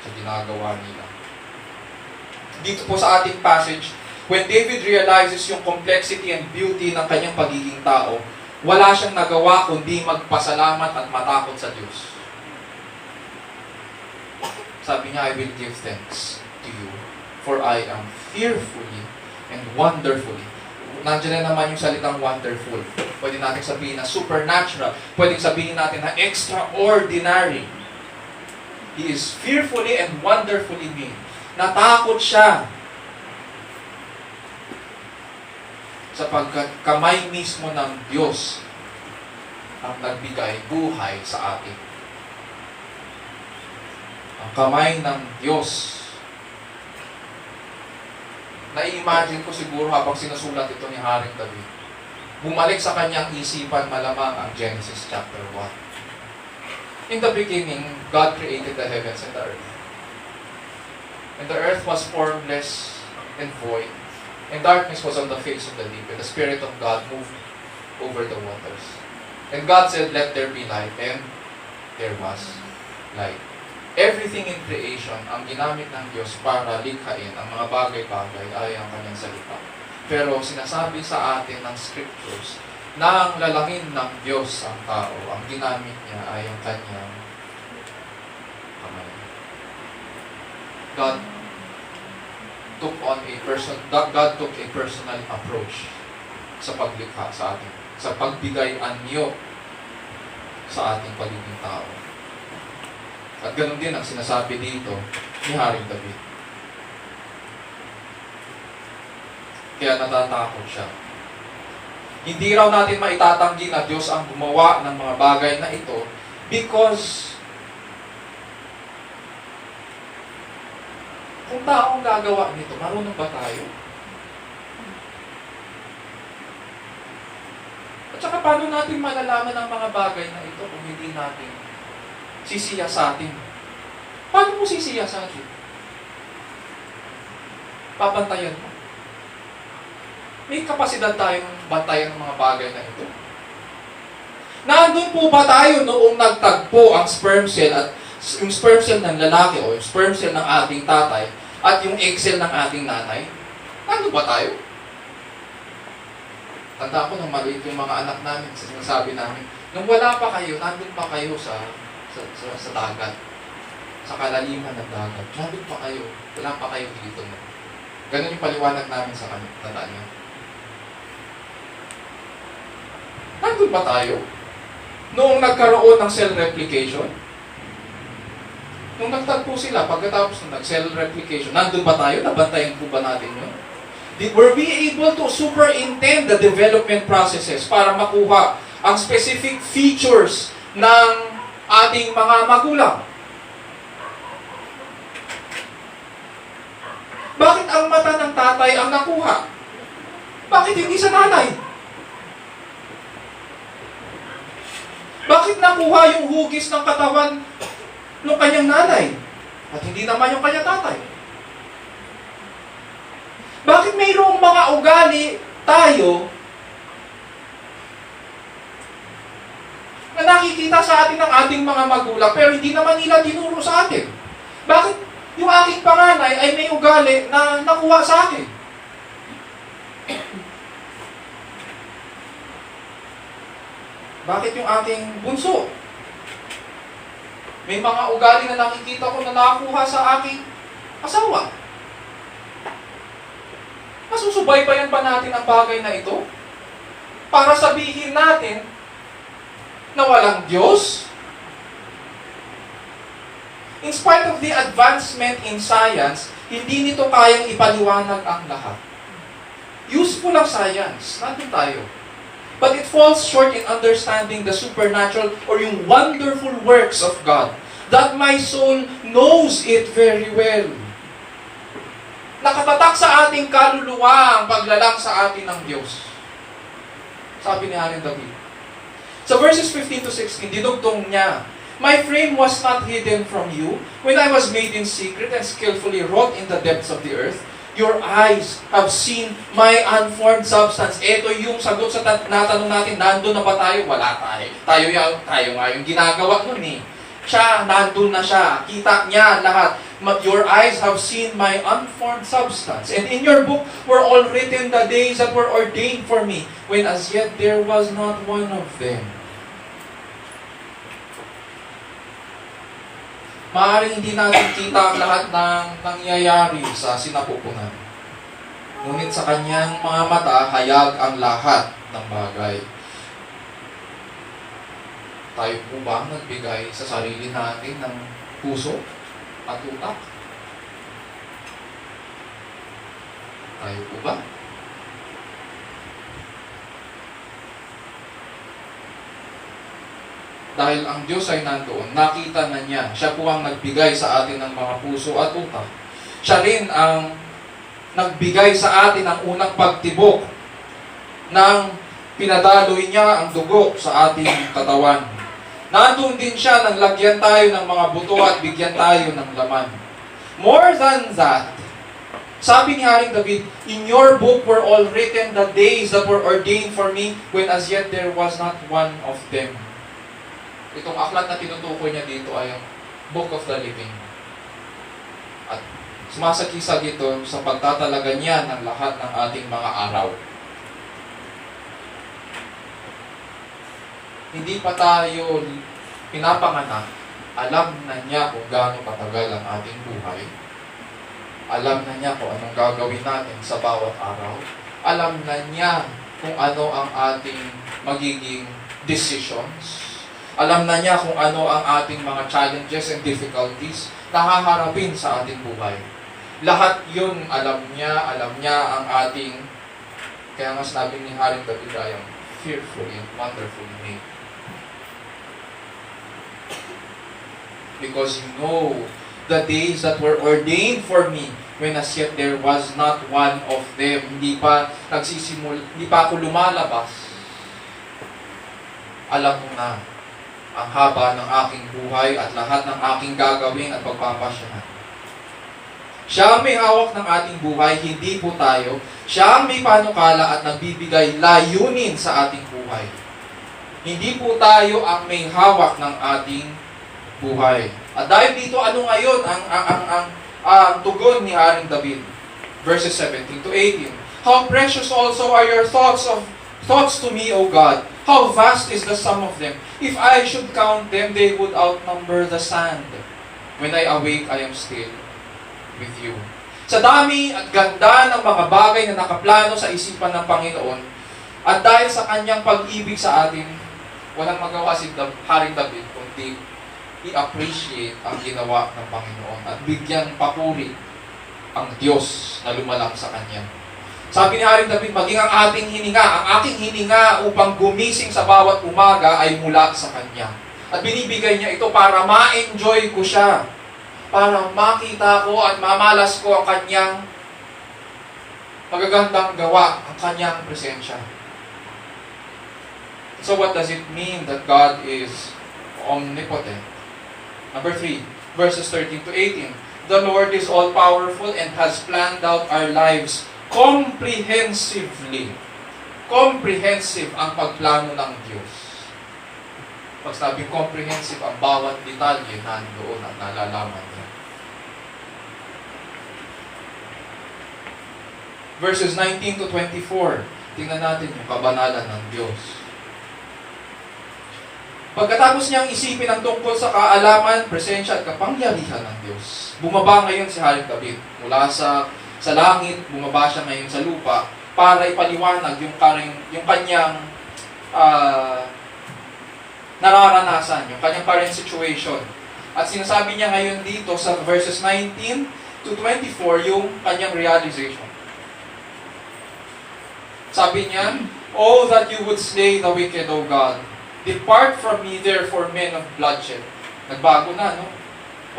Sa ginagawa nila. Dito po sa ating passage, when David realizes yung complexity and beauty ng kanyang pagiging tao, wala siyang nagawa kundi magpasalamat at matakot sa Diyos. Sabi niya, I will give thanks to you, for I am fearfully and wonderfully. Nandiyan na naman yung salitang wonderful. Pwede natin sabihin na supernatural. Pwede sabihin natin na extraordinary. He is fearfully and wonderfully made. Natakot siya sapagkat kamay mismo ng Diyos ang nagbigay buhay sa atin. Ang kamay ng Diyos. Na-imagine ko siguro habang sinusulat ito ni Haring David. Bumalik sa kanyang isipan malamang ang Genesis chapter 1. In the beginning, God created the heavens and the earth. And the earth was formless and void. And darkness was on the face of the deep. And the Spirit of God moved over the waters. And God said, let there be light. And there was light. Everything in creation, ang ginamit ng Diyos para likhain ang mga bagay-bagay ay ang kanyang salita. Pero sinasabi sa atin ng scriptures na ang lalangin ng Diyos ang tao, ang ginamit niya ay ang kanyang kamay. God took a personal approach sa paglikha sa atin, sa pagbigay anyo sa ating pagiging tao. At ganun din ang sinasabi dito ni Haring David. Kaya natatakot siya. Hindi raw natin maitatanggi na Diyos ang gumawa ng mga bagay na ito because kung taong gagawa nito, marunong ba tayo? At saka paano natin malalaman ang mga bagay na ito kung hindi natin sisiyasatin? Paano mo sisiyasatin? Papantayan mo. May kapasidad tayong bantayan ng mga bagay na ito. Nandun po ba tayo noong nagtagpo ang sperm cell at yung sperm cell ng lalaki o yung sperm cell ng ating tatay at yung egg cell ng ating nanay? Nandun ba tayo? Tanda ko nung maliit yung mga anak namin, sinasabi namin, nung wala pa kayo, nandun pa kayo sa dagat. Sa kalaliman ng dagat. Nandun pa kayo. Wala pa kayo dito. Ganun yung paliwanag namin sa kanila. Tandaan niyo. Nandun ba tayo? Noong nagkaroon ng cell replication? Nung nagtagpo sila, pagkatapos ng cell replication, nandun ba tayo? Nabantayan po ba natin yun? Were we able to superintend the development processes para makuha ang specific features ng ating mga magulang? Bakit ang mata ng tatay ang nakuha? Bakit hindi sa nanay? Bakit nakuha yung hugis ng katawan ng kanyang nanay at hindi naman yung kanyang tatay? Bakit mayroong mga ugali tayo na nakikita sa atin ng ating mga magulang pero hindi naman nila tinuro sa atin? Bakit yung aking panganay ay may ugali na nakuha sa akin? Bakit yung aking bunso? May mga ugali na nakikita ko na nakuha sa aking asawa. Masusubaybayan ba natin ang bagay na ito? Para sabihin natin na walang Diyos? In spite of the advancement in science, hindi nito kayang ipaliwanag ang lahat. Useful ang science. Nandun tayo. But it falls short in understanding the supernatural or yung wonderful works of God that my soul knows it very well. Nakatatak sa ating kaluluwa ang paglalang sa atin ng Diyos. Sabi ni Haring David. Sa verses 15 to 16, dinugtong niya, "My frame was not hidden from you when I was made in secret and skillfully wrought in the depths of the earth. Your eyes have seen my unformed substance." Ito yung sagot sa natanong natin, nandun na ba tayo? Wala tayo. Tayo nga yung ginagawa nun eh. Siya, nandun na siya. Kita niya lahat. "Your eyes have seen my unformed substance. And in your book were all written the days that were ordained for me, when as yet there was not one of them." Maaaring hindi natin kita ang lahat ng nangyayari sa sinapupunan. Ngunit sa kanyang mga mata, hayag ang lahat ng bagay. Tayo po ba ang nagbigay sa sarili natin ng puso at utak? Tayo po ba? Dahil ang Diyos ay nandoon, nakita na niya. Siya po ang nagbigay sa atin ng mga puso at utak. Siya rin ang nagbigay sa atin ng unang pagtibok nang pinadaloy niya ang dugo sa ating katawan. Nandun din siya nang lagyan tayo ng mga buto at bigyan tayo ng laman. More than that, sabi ni Haring David, "In your book were all written the days that were ordained for me, when as yet there was not one of them." Itong aklat na tinutukoy niya dito ay ang Book of the Living. At sumasakisag ito sa pagtatalaga niya ng lahat ng ating mga araw. Hindi pa tayo pinapanganak, alam na niya kung gaano katagal ang ating buhay. Alam na niya kung anong gagawin natin sa bawat araw. Alam na niya kung ano ang ating magiging decisions. Alam na niya kung ano ang ating mga challenges and difficulties na haharapin sa ating buhay. Lahat yun alam niya ang ating, kaya nga sinabi ni Haring David, I am fearfully and wonderfully made. Because you know the days that were ordained for me, when as yet there was not one of them. Hindi pa ako lumalabas. Alam mo na ang haba ng aking buhay at lahat ng aking gagawin at pagpapasyahan. Siya ang may hawak ng ating buhay, hindi po tayo. Siya ang may panukala at nagbibigay layunin sa ating buhay. Hindi po tayo ang may hawak ng ating buhay. At dahil dito, ano ngayon ang tugon ni Haring David? Verses 17 to 18. How precious also are your thoughts to me, O God. How vast is the sum of them. If I should count them, they would outnumber the sand. When I awake, I am still with you. Sa dami at ganda ng mga bagay na nakaplano sa isipan ng Panginoon, at dahil sa kanyang pag-ibig sa atin, walang magawa si Haring David kundi i-appreciate ang ginawa ng Panginoon at bigyan papuri ang Diyos na lumalang sa Kanya. Sabi ni Haring David, maging ang ating hininga, ang aking hininga upang gumising sa bawat umaga ay mula sa Kanya. At binibigay niya ito para ma-enjoy ko siya, para makita ko at mamalas ko ang Kanyang magagandang gawa, ang Kanyang presensya. So what does it mean that God is omnipotent? Number 3, verses 13 to 18. The Lord is all-powerful and has planned out our lives comprehensively. Comprehensive ang pagplano ng Diyos. Pag sabing comprehensive, ang bawat detalye nandoon at nalalaman niya. Verses 19 to 24. Tingnan natin yung kabanalan ng Diyos. Pagkatapos niyang isipin ang tungkol sa kaalaman, presensya at kapangyarihan ng Diyos, bumaba ngayon si Haring David. Mula sa langit, bumaba siya ngayon sa lupa para ipaliwanag yung kanyang nararanasan, yung kanyang current situation. At sinasabi niya ngayon dito sa verses 19 to 24 yung kanyang realization. Sabi niya, "Oh, that you would slay the wicked, O God. Depart from me, therefore, men of bloodshed." Nagbago na, no?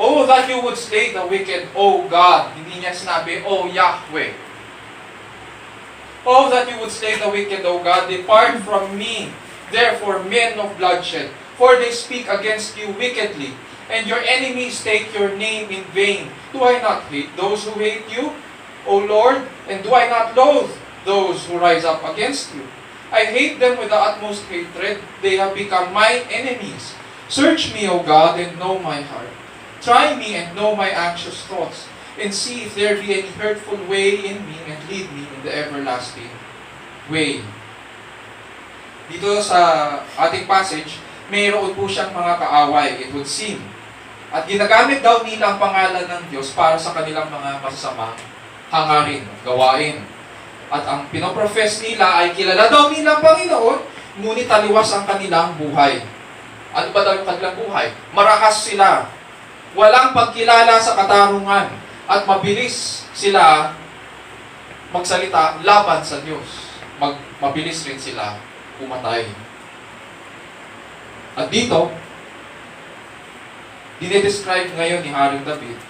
"Oh, that you would slay the wicked, O God." Hindi niya sinabi, "Oh, Yahweh." "Oh, that you would slay the wicked, O God. Depart from me, therefore, men of bloodshed. For they speak against you wickedly, and your enemies take your name in vain. Do I not hate those who hate you, O Lord? And do I not loathe those who rise up against you? I hate them with the utmost hatred. They have become my enemies. Search me, O God, and know my heart. Try me and know my anxious thoughts, and see if there be any hurtful way in me, and lead me in the everlasting way." Dito sa ating passage, mayroon po siyang mga kaaway, it would seem. At ginagamit daw nila ang pangalan ng Diyos para sa kanilang mga masasamang hangarin, gawain. At ang pinoprofess nila ay kilala daw nila Panginoon, ngunit taliwas ang kanilang buhay. Ano ba daw yung kanilang buhay? Marakas sila, walang pagkilala sa katarungan, at mabilis sila magsalita laban sa Diyos. Mabilis rin sila pumatay. At dito, dinedescribe ngayon ni Haring David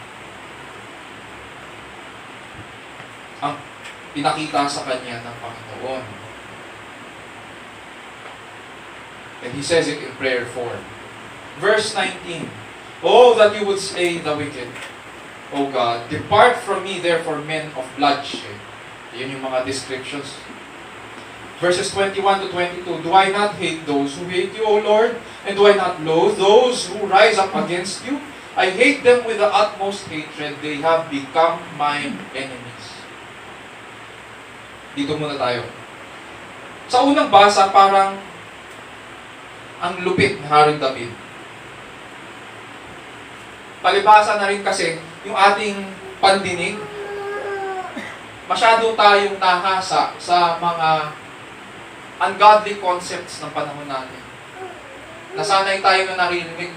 ang pinakita sa kanya ng Panginoon. And he says it in prayer form. Verse 19, "Oh, that you would slay the wicked, O God. Depart from me, therefore, men of bloodshed." Yun yung mga descriptions. Verses 21 to 22, "Do I not hate those who hate you, O Lord? And do I not loathe those who rise up against you? I hate them with the utmost hatred. They have become my enemies." Dito muna tayo. Sa unang basa, parang ang lupit ni Haring David. Palibasa na rin kasi yung ating pandinig, masyado tayong nahasa sa mga ungodly concepts ng panahon natin. Nasanay tayo na naririnig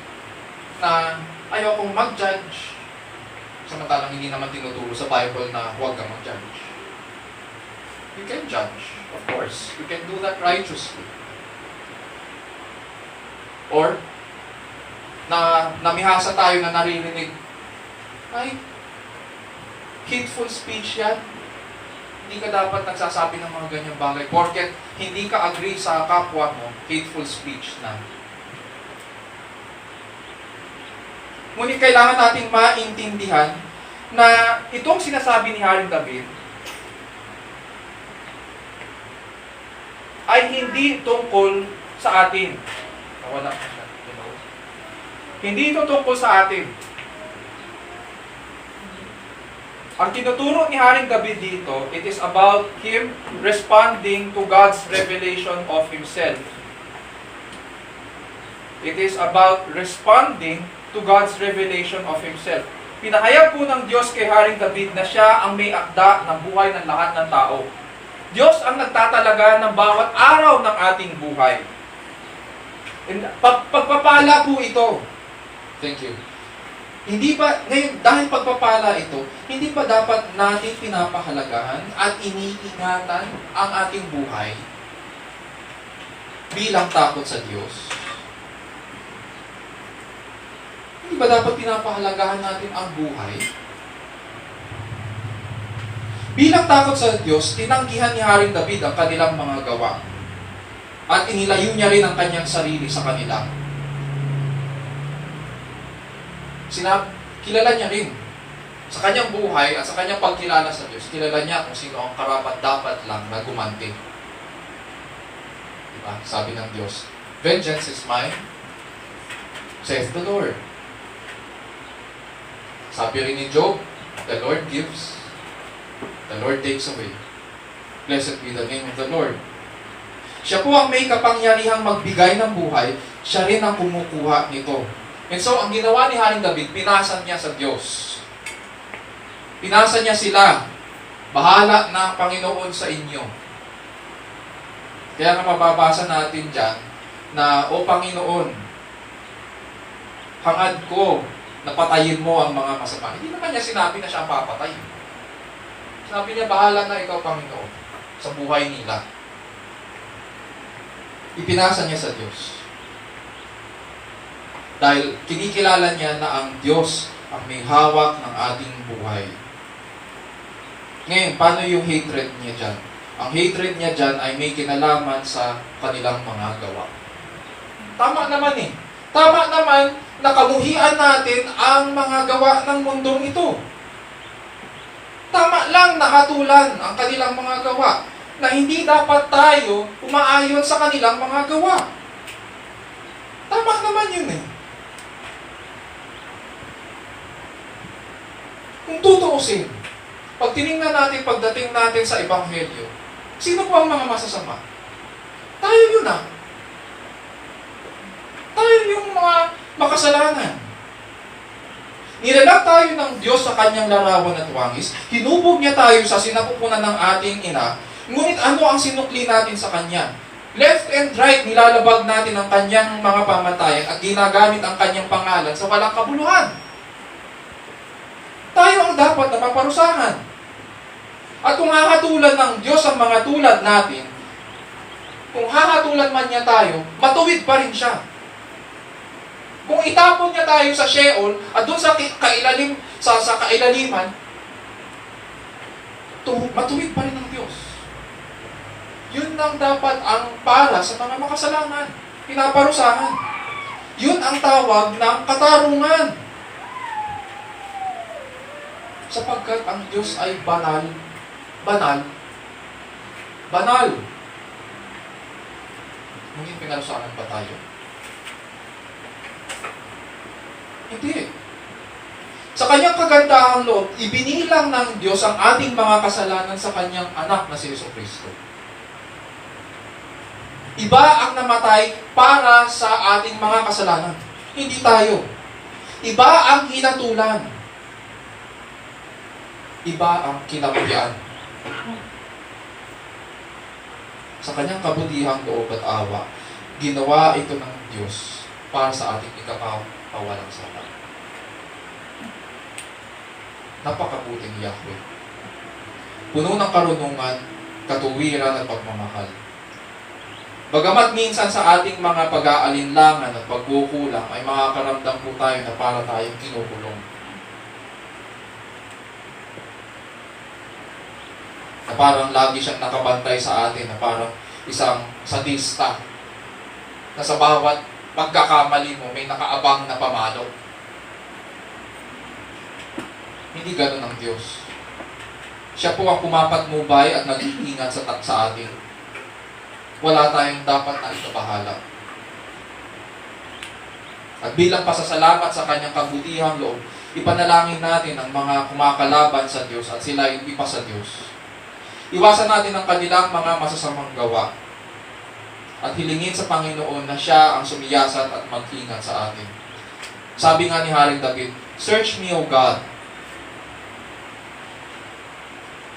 na ayokong mag-judge. Samantalang hindi naman tinuturo sa Bible na huwag kang mag-judge. You can judge, of course. You can do that righteously. Or, namihasa tayo na naririnig, ay, hateful speech yan. Hindi ka dapat nagsasabi ng mga ganyang bagay. Porket hindi ka agree sa kapwa mo, hateful speech na. Ngunit kailangan nating maintindihan na itong sinasabi ni Haring David ay hindi tungkol sa atin. Nawala na siya. Hindi ito tungkol sa atin. Ang tinuturo ni Haring David dito, it is about him responding to God's revelation of himself. It is about responding to God's revelation of himself. Pinahayag po ng Diyos kay Haring David na siya ang may akda ng buhay ng lahat ng tao. Diyos ang nagtatalaga ng bawat araw ng ating buhay. Pagpapala po ito. Thank you. Hindi pa, ngayon, dahil pagpapala ito, hindi pa dapat natin pinapahalagahan at iniingatan ang ating buhay bilang takot sa Diyos? Hindi ba dapat pinapahalagahan natin ang buhay? Bilang takot sa Diyos, tinanggihan ni Haring David ang kanilang mga gawa at inilayo niya rin ang kanyang sarili sa kanila. Kilala niya rin sa kanyang buhay at sa kanyang pagkilala sa Diyos. Kilala niya kung sino ang karapat-dapat lang na gumanti. Diba? Sabi ng Diyos, vengeance is mine, saith the Lord. Sabi rin ni Job, the Lord gives, the Lord takes away. Blessed be the name of the Lord. Siya po ang may kapangyarihang magbigay ng buhay, siya rin ang kumukuha nito. And so, ang ginawa ni Haring David, pinasan niya sa Diyos. Pinasan niya sila. Bahala na Panginoon sa inyo. Kaya nga mababasa natin dyan na, O Panginoon, hangad ko na patayin mo ang mga masama. Hindi naman niya sinabi na siya ang papatay. Sinabi niya, bahala na ikaw, Panginoon, sa buhay nila. Ipinasa niya sa Diyos. Dahil kinikilala niya na ang Diyos ang may hawak ng ating buhay. Ngayon, paano yung hatred niya dyan? Ang hatred niya dyan ay may kinalaman sa kanilang mga gawa. Tama naman eh. Tama naman na kamuhian natin ang mga gawa ng mundong ito. Tama lang na hatulan ang kanilang mga gawa na hindi dapat tayo umaayon sa kanilang mga gawa. Tama naman yun eh. Kung tutuusin, pag tinignan natin pagdating natin sa Ebanghelyo, sino po ang mga masasama? Tayo yun ah. Tayo yung mga makasalanan. Nilalag tayo ng Diyos sa kanyang larawan at wangis, hinubog niya tayo sa sinapupunan ng ating ina, ngunit ano ang sinukli natin sa kanya? Left and right, nilalabag natin ang kanyang mga pamatayan at ginagamit ang kanyang pangalan sa walang kabuluhan. Tayo ang dapat na maparusahan. At kung hahatulan ng Diyos ang mga tulad natin, kung hahatulan man niya tayo, matuwid pa rin siya. Kung itapon niya tayo sa Sheol at doon sa kailaliman, matuwid pa rin ng Diyos. Yun ang dapat ang para sa mga makasalanan. Pinaparusahan. Yun ang tawag ng katarungan. Sapagkat ang Diyos ay banal, banal, banal. Ngunit pinarusahan pa tayo? Hindi. Sa kanyang kagandahang loob, ibinilang ng Diyos ang ating mga kasalanan sa kanyang anak na si Jesucristo. Iba ang namatay para sa ating mga kasalanan. Hindi tayo. Iba ang hinatulan. Iba ang kinabuhian. sa kanyang kabutihang loob at awa, ginawa ito ng Diyos para sa ating ikapawalang sala. Napakabuting Yahweh. Puno ng karunungan, katuwiran at pagmamahal. Bagamat minsan sa ating mga pag-aalinlangan at pagkukulang ay makakaramdam po tayo na para tayong kinukulong. Na parang lagi siyang nakabantay sa atin, na parang isang sadista na sa bawat pagkakamali mo may nakaabang na pamalo. Hindi ganun ang Diyos. Siya po ang pumapatnubay at nag-iingat sa atin. Wala tayong dapat na ikabahala. At bilang pasasalamat sa kanyang kabutihang loob, ipanalangin natin ang mga kumakalaban sa Diyos at sila yung ipa sa Diyos. Iwasan natin ang kanilang mga masasamang gawa at hilingin sa Panginoon na siya ang sumiyasat at mag-ingat sa atin. Sabi nga ni Haring David, "Search me, O God,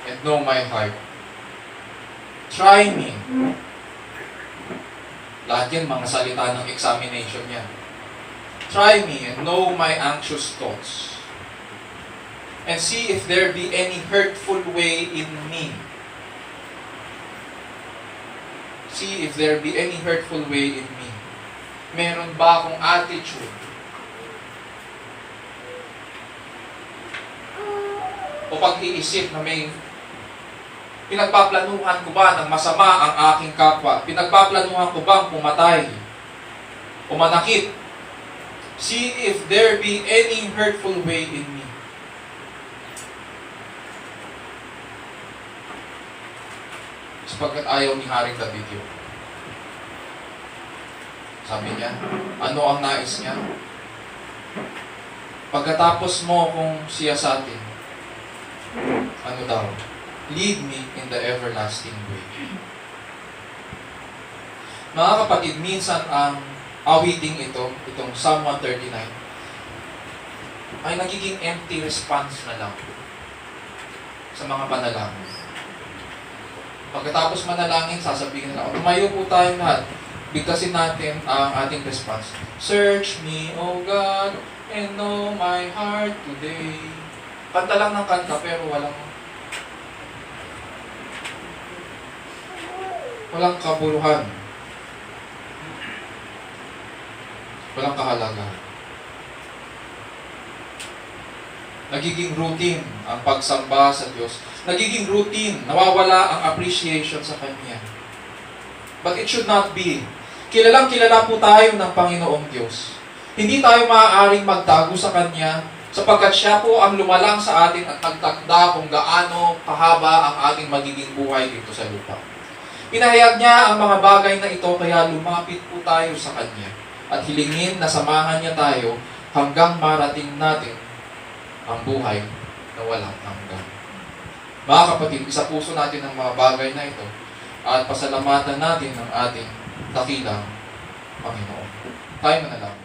and know my heart. Try me." Lahat yan, mga salita ng examination yan. "Try me and know my anxious thoughts. And see if there be any hurtful way in me." See if there be any hurtful way in me. Meron ba akong attitude o pag-iisip na may pinagpaplanuhan ko ba ng masama ang aking kapwa? Pinagpaplanuhan ko bang pumatay o manakit? See if there be any hurtful way in me. Sapagkat ayaw ni Haring David yun. Sabi niya, ano ang nais niya? Pagkatapos mo kung siyasatin, ano daw? Lead me in the everlasting way. Mga kapatid, minsan ang awiting itong Psalm 139, ay nagiging empty response na lang sa mga panalangin. Pagkatapos manalangin, sasabihin na, tumayo po tayo lahat. Bigkasin natin ang ating response. "Search me, O God, and know my heart today." Kanta lang ng kanta, pero walang kabuluhan. Walang kahalagahan. Nagiging routine ang pagsamba sa Diyos. Nagiging routine, nawawala ang appreciation sa Kanya. But it should not be. Kilalang kilala po tayo ng Panginoong Diyos. Hindi tayo maaaring magtago sa Kanya sapagkat Siya po ang lumalang sa atin at nagtakda kung gaano kahaba ang ating magiging buhay dito sa lupa. Pinahayag niya ang mga bagay na ito kaya lumapit po tayo sa Kanya at hilingin na samahan niya tayo hanggang marating natin ang buhay na walang hanggan. Mga kapatid, isa puso natin ang mga bagay na ito at pasalamatan natin ang ating dakilang Panginoon. Tayo manalangin.